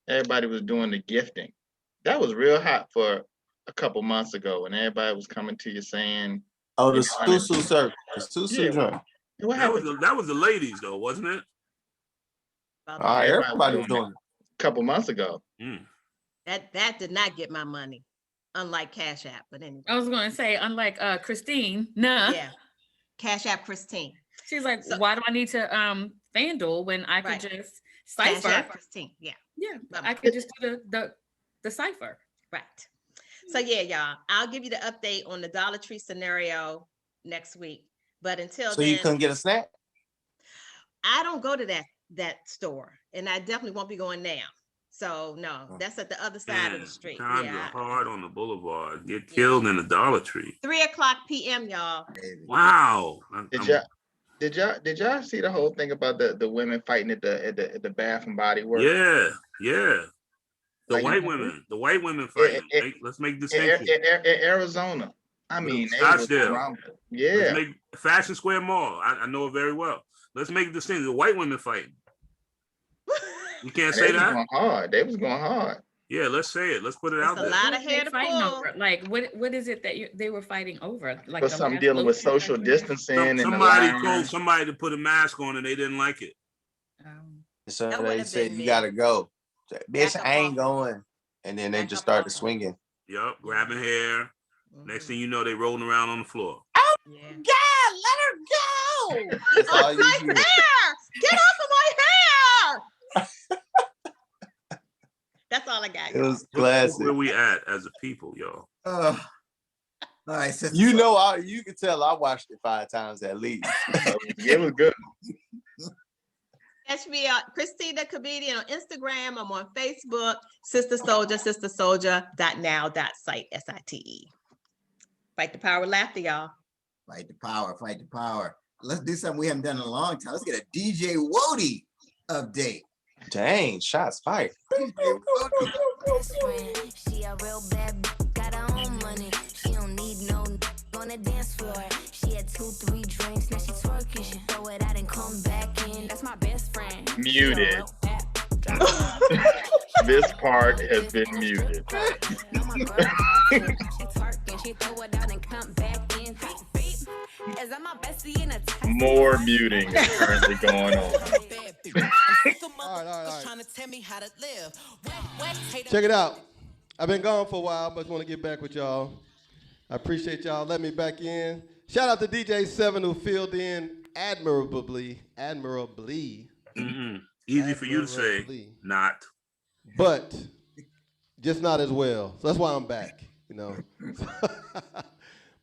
Speaker 4: everybody was doing the gifting? That was real hot for a couple months ago, and everybody was coming to you saying,
Speaker 6: Oh,
Speaker 4: you
Speaker 6: the
Speaker 4: know,
Speaker 6: susu circle, the susu
Speaker 4: yeah,
Speaker 6: joint.
Speaker 4: what
Speaker 3: That was
Speaker 4: happened?
Speaker 3: that was the ladies though, wasn't it?
Speaker 2: About
Speaker 6: All right,
Speaker 2: that.
Speaker 6: everybody was doing it.
Speaker 4: A couple months ago.
Speaker 3: Mm.
Speaker 2: That did not get my money, unlike Cash App. But anyway,
Speaker 1: I was going to say, unlike Christine, nah.
Speaker 2: yeah, Cash App Christine.
Speaker 1: She's like,
Speaker 2: So-
Speaker 1: why do I need to FanDuel when I could
Speaker 2: Right.
Speaker 1: just
Speaker 2: Cash
Speaker 1: cipher?
Speaker 2: App Christine. Yeah,
Speaker 1: Yeah,
Speaker 2: Um,
Speaker 1: I could just do the cipher.
Speaker 2: right. So yeah, y'all, I'll give you the update on the Dollar Tree scenario next week. But until
Speaker 6: So
Speaker 2: then,
Speaker 6: you couldn't get a snack?
Speaker 2: I don't go to that store, and I definitely won't be going now. So no,
Speaker 6: Oh.
Speaker 2: that's at the other side of
Speaker 3: Man,
Speaker 2: the street.
Speaker 3: times
Speaker 2: Yeah,
Speaker 3: are hard on the boulevard. Get killed in the Dollar Tree.
Speaker 2: 3:00 p.m. y'all.
Speaker 3: Wow.
Speaker 4: Did y'all see the whole thing about the women fighting at the Bath and Body Works?
Speaker 3: Yeah. The
Speaker 4: Like,
Speaker 3: white women fighting. Let's make distinction.
Speaker 4: in Arizona. I mean, they was
Speaker 3: Scottsdale.
Speaker 4: rumble.
Speaker 3: Let's
Speaker 4: Yeah.
Speaker 3: make Fashion Square Mall. I know it very well. Let's make a distinction. The white women fighting. You can't
Speaker 4: And
Speaker 3: say
Speaker 4: they was
Speaker 3: that.
Speaker 4: going hard. They was going hard.
Speaker 3: Yeah, let's say it. Let's put it
Speaker 2: It's
Speaker 3: out
Speaker 2: a
Speaker 3: there.
Speaker 2: lot
Speaker 1: What
Speaker 2: of
Speaker 1: are they
Speaker 2: hair to
Speaker 1: fighting
Speaker 2: pull.
Speaker 1: over? Like, what is it that they were fighting over? Like
Speaker 4: For
Speaker 1: the
Speaker 4: something
Speaker 1: last
Speaker 4: dealing with
Speaker 1: lotion
Speaker 4: social
Speaker 1: that-
Speaker 4: distancing and the
Speaker 3: Somebody
Speaker 4: line.
Speaker 3: told somebody to put a mask on and they didn't like it.
Speaker 6: So
Speaker 2: That would
Speaker 6: they
Speaker 2: have
Speaker 6: said
Speaker 2: been
Speaker 6: you
Speaker 2: me.
Speaker 6: gotta go. So, bitch,
Speaker 2: Back up
Speaker 6: I ain't
Speaker 2: off.
Speaker 6: going. And then they
Speaker 2: Back
Speaker 6: just
Speaker 2: up
Speaker 6: started
Speaker 2: off.
Speaker 6: swinging.
Speaker 3: Yup, grabbing hair. Next thing you know, they rolling around on the floor.
Speaker 2: Yeah.
Speaker 6: God, let her go. That's
Speaker 2: Off
Speaker 6: all you
Speaker 2: my
Speaker 6: hear.
Speaker 2: hair! Get off of my hair! That's all I got.
Speaker 6: It
Speaker 2: y'all.
Speaker 6: was
Speaker 3: Look
Speaker 6: classic.
Speaker 3: where we at as a people, y'all.
Speaker 5: All right, sister.
Speaker 6: You know, you can tell I watched it 5 times at least.
Speaker 4: It was good.
Speaker 2: Catch me out, Christina Comedian on Instagram. I'm on Facebook, Sister Soldier, sistersoldier.now.site, SITE. Fight the power of laughter, y'all.
Speaker 5: Fight the power, fight the power. Let's do something we haven't done in a long time. Let's get a DJ Wody update.
Speaker 6: Dang, shots fired.
Speaker 5: DJ Wody.
Speaker 9: Best friend, she a real bad got her own money. She don't need no on the dance floor. She had 2-3 drinks, now she twerking. She throw it out and come back in. That's my best friend.
Speaker 4: Muted. This part has been muted.
Speaker 9: She twerking, she throw it out and come back in. Is that my bestie in a
Speaker 4: More muting is currently going on.
Speaker 7: All right. Check it out. I've been gone for a while, but just want to get back with y'all. I appreciate y'all letting me back in. Shout out to DJ 7 who filled in admirably.
Speaker 3: Easy for you to say,
Speaker 7: Admirably.
Speaker 3: not.
Speaker 7: But just not as well. So that's why I'm back, you know.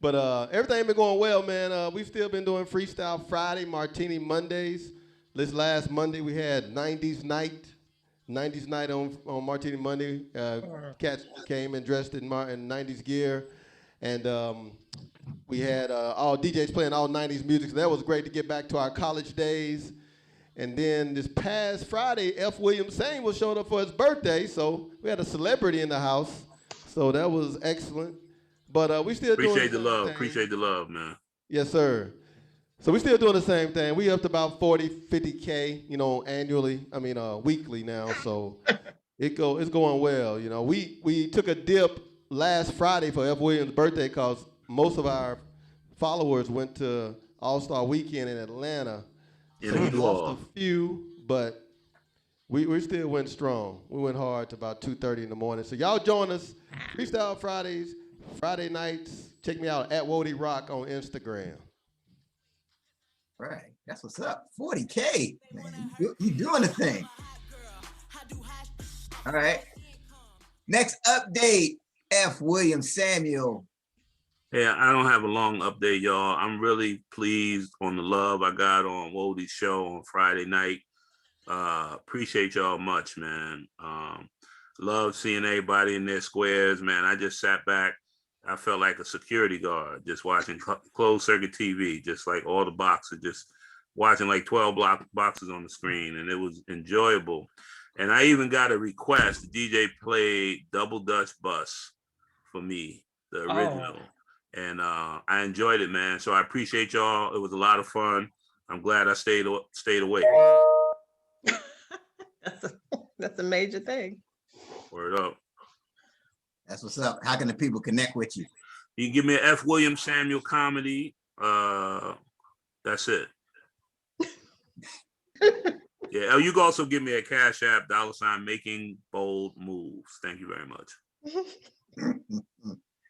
Speaker 7: But everything been going well, man. We've still been doing Freestyle Friday, Martini Mondays. This last Monday we had 90s night on Martini Monday. Cats came and dressed in 90s gear. And we had all DJs playing all 90s music. So that was great to get back to our college days. And then this past Friday, F. William Samuel showed up for his birthday. So we had a celebrity in the house. So that was excellent. But we still
Speaker 3: Appreciate
Speaker 7: doing
Speaker 3: the love.
Speaker 7: thing.
Speaker 3: Appreciate the love, man.
Speaker 7: Yes, sir. So we still doing the same thing. We up to about 40, 50K, weekly now. So it's going well. You know, we took a dip last Friday for F. Williams' birthday because most of our followers went to All-Star Weekend in Atlanta.
Speaker 3: In
Speaker 7: So we
Speaker 3: the
Speaker 7: lost
Speaker 3: fall.
Speaker 7: a few, but we still went strong. We went hard to about 2:30 in the morning. So y'all join us Freestyle Fridays, Friday nights. Check me out at Wody Rock on Instagram.
Speaker 5: Right. That's what's up. 40K. Man, you doing the thing. All right. Next update, F. William Samuel.
Speaker 3: Hey, I don't have a long update, y'all. I'm really pleased on the love I got on Wody's show on Friday night. Appreciate y'all much, man. Love seeing everybody in their squares, man. I just sat back. I felt like a security guard just watching closed circuit TV, just like all the boxes, just watching like 12 boxes on the screen, and it was enjoyable. And I even got a request. The DJ played Double Dutch Bus for me, the original. and I enjoyed it, man. So I appreciate y'all. It was a lot of fun. I'm glad I stayed awake.
Speaker 2: That's a major thing.
Speaker 3: Word up.
Speaker 5: That's what's up. How can the people connect with you?
Speaker 3: You can give me an F. William Samuel comedy. That's it. Yeah. You can also give me a Cash App, $ making bold moves. Thank you very much.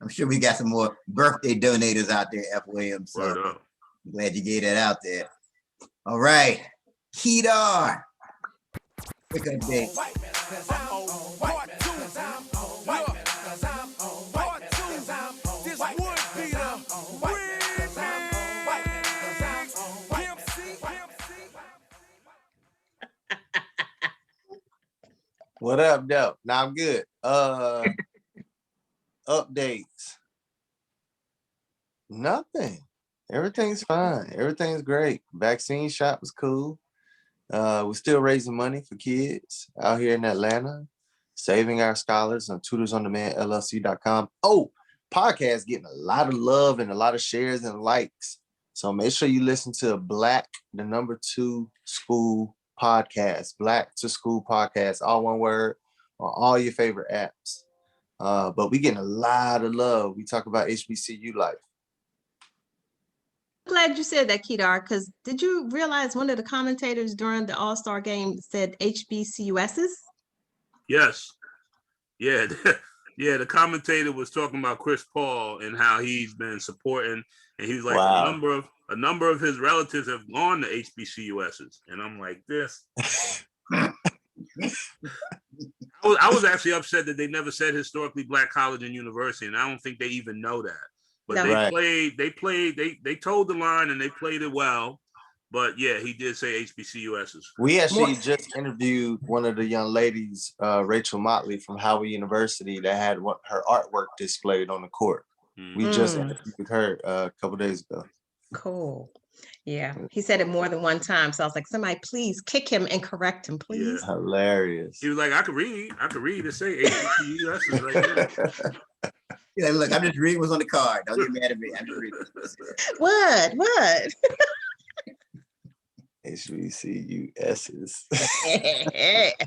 Speaker 5: I'm sure we got some more birthday donators out there, F. Williams. So
Speaker 3: Word up.
Speaker 5: I'm glad you gave that out there. All right. Kedar. Quick update.
Speaker 6: What up, though? Now I'm good. Updates. Nothing. Everything's fine. Everything's great. Vaccine shot was cool. We're still raising money for kids out here in Atlanta, saving our scholars on tutorsondemandllc.com. Oh, podcast getting a lot of love and a lot of shares and likes. So make sure you listen to Black, the #2 school podcast, Black to School podcast, all one word, on all your favorite apps. But we getting a lot of love. We talk about HBCU life.
Speaker 2: Glad you said that, Kedar, because did you realize one of the commentators during the All-Star game said HBCUSs?
Speaker 3: Yes. Yeah. Yeah. The commentator was talking about Chris Paul and how he's been supporting, and he was like,
Speaker 6: Wow.
Speaker 3: a number of his relatives have gone to HBCUSs. And I'm like, this. I was actually upset that they never said historically Black college and university, and I don't think they even know that. But
Speaker 2: No.
Speaker 3: they told the line and they played it well. But yeah, he did say HBCUSs.
Speaker 6: We actually just interviewed one of the young ladies, Rachel Motley from Howard University, that had her artwork displayed on the court. We just interviewed her a couple days ago.
Speaker 2: Cool. Yeah, he said it more than one time. So I was like, somebody please kick him and correct him, please.
Speaker 3: Yeah.
Speaker 6: Hilarious.
Speaker 3: He was like, I could read and say HBCUSs right there.
Speaker 5: Yeah, look, I'm just reading what's on the card. Don't get mad at me. I'm just reading.
Speaker 2: What?
Speaker 6: HBCUSs.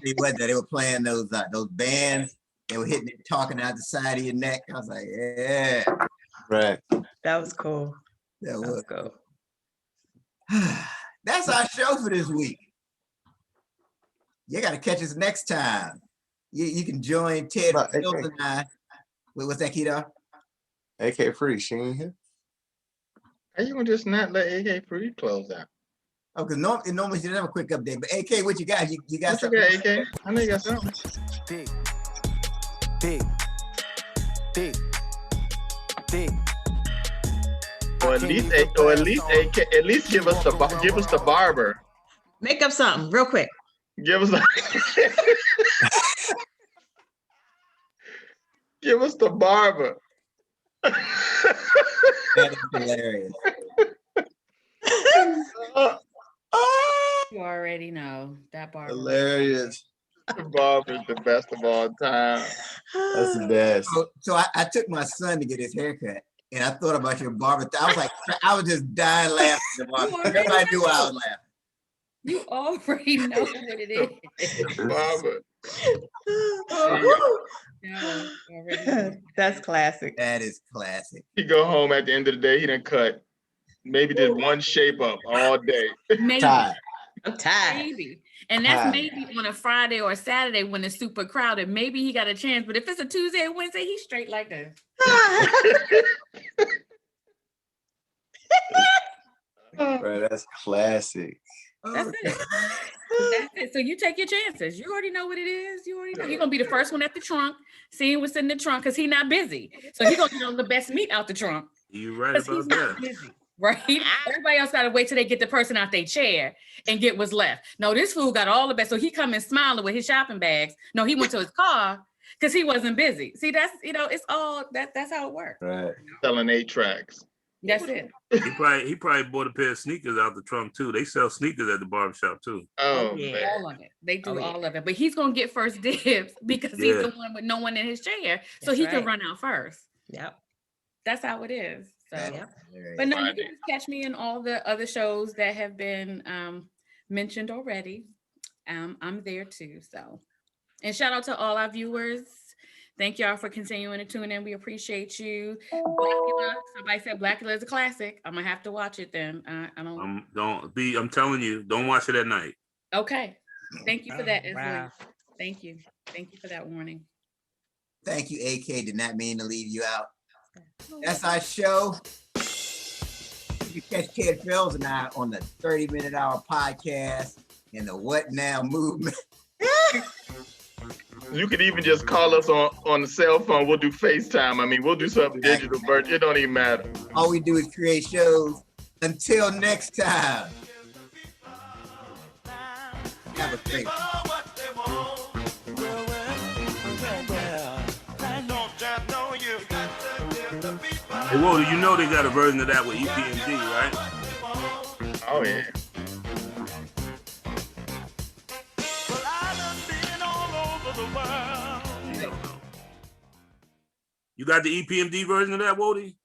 Speaker 5: See what they were playing those bands. They were hitting it, talking out the side of your neck. I was like, yeah.
Speaker 6: Right.
Speaker 2: That was cool.
Speaker 5: That was
Speaker 2: cool.
Speaker 5: That's our show for this week. You got to catch us next time. You can join Ted Fields and I. Wait, what's that, Keto?
Speaker 6: AK Free, she ain't here.
Speaker 4: How you gonna just not let AK Free close out?
Speaker 5: Oh, because normally you don't have a quick update. But AK, what you got? You got
Speaker 4: What
Speaker 5: something?
Speaker 4: you got, AK? I know you got something.
Speaker 8: Big.
Speaker 4: Or at least give us the barber.
Speaker 2: Make up something real quick.
Speaker 4: Give us give us the barber.
Speaker 5: That is hilarious.
Speaker 1: You already know that bar.
Speaker 6: Hilarious.
Speaker 4: The barber is the best of all time.
Speaker 6: That's the best.
Speaker 5: So I took my son to get his haircut, and I thought about your barber. I was like, I was just dying laughing. Everybody knew I was laughing.
Speaker 1: You already know what it is.
Speaker 4: Barber.
Speaker 1: Yeah, already.
Speaker 2: That's classic.
Speaker 5: That is classic.
Speaker 4: He go home at the end of the day, he done cut. Maybe did one shape up all day.
Speaker 1: Maybe.
Speaker 6: Tired.
Speaker 2: I'm tired.
Speaker 1: Maybe. And that's maybe on a Friday or a Saturday when it's super crowded. Maybe he got a chance. But if it's a Tuesday or Wednesday, he's straight like this.
Speaker 6: Right, that's classic.
Speaker 1: That's it. That's it. So you take your chances. You already know what it is. You already know. You're gonna be the first one at the trunk, seeing what's in the trunk because he's not busy. So he's gonna get on the best meat out the trunk.
Speaker 3: You right
Speaker 1: Because
Speaker 3: about
Speaker 1: he's
Speaker 3: that.
Speaker 1: not busy. Right? Everybody else gotta wait till they get the person out their chair and get what's left. No, this fool got all the best. So he coming smiling with his shopping bags. No, he went to his car because he wasn't busy. See, that's it's all that's how it works.
Speaker 6: Right.
Speaker 4: Selling 8 tracks.
Speaker 1: That's it.
Speaker 3: He probably bought a pair of sneakers out the trunk too. They sell sneakers at the barbershop too.
Speaker 4: Oh,
Speaker 2: yeah.
Speaker 4: man.
Speaker 1: All of it. They do all of it. But he's gonna get first dibs because he's the one with no one in his chair. So
Speaker 2: That's
Speaker 1: he can
Speaker 2: right.
Speaker 1: run out first.
Speaker 2: Yep.
Speaker 1: That's how it is. So,
Speaker 5: That-
Speaker 1: but no, you
Speaker 4: Friday.
Speaker 1: can just catch me in all the other shows that have been mentioned already. I'm there too. So, and shout out to all our viewers. Thank y'all for continuing to tune in. We appreciate you. Blackula. Somebody said Blackula is a classic. I'm gonna have to watch it then. I don't.
Speaker 3: I'm telling you, don't watch it at night.
Speaker 1: Okay. Thank you for that, Isli.
Speaker 2: Wow.
Speaker 1: Thank you. Thank you for that warning.
Speaker 5: Thank you, AK. Did not mean to leave you out. That's our show. You can catch Kid Fells and I on the 30-minute hour podcast and the What Now movement.
Speaker 4: You could even just call us on the cell phone. We'll do FaceTime. I mean, we'll do something digital, but it don't even matter.
Speaker 5: All we do is create shows. Until next time. Have a great one.
Speaker 3: Hey, Walter, you know they got a version of that with EPMD, right?
Speaker 4: Oh yeah.
Speaker 3: You got the EPMD version of that, Wody?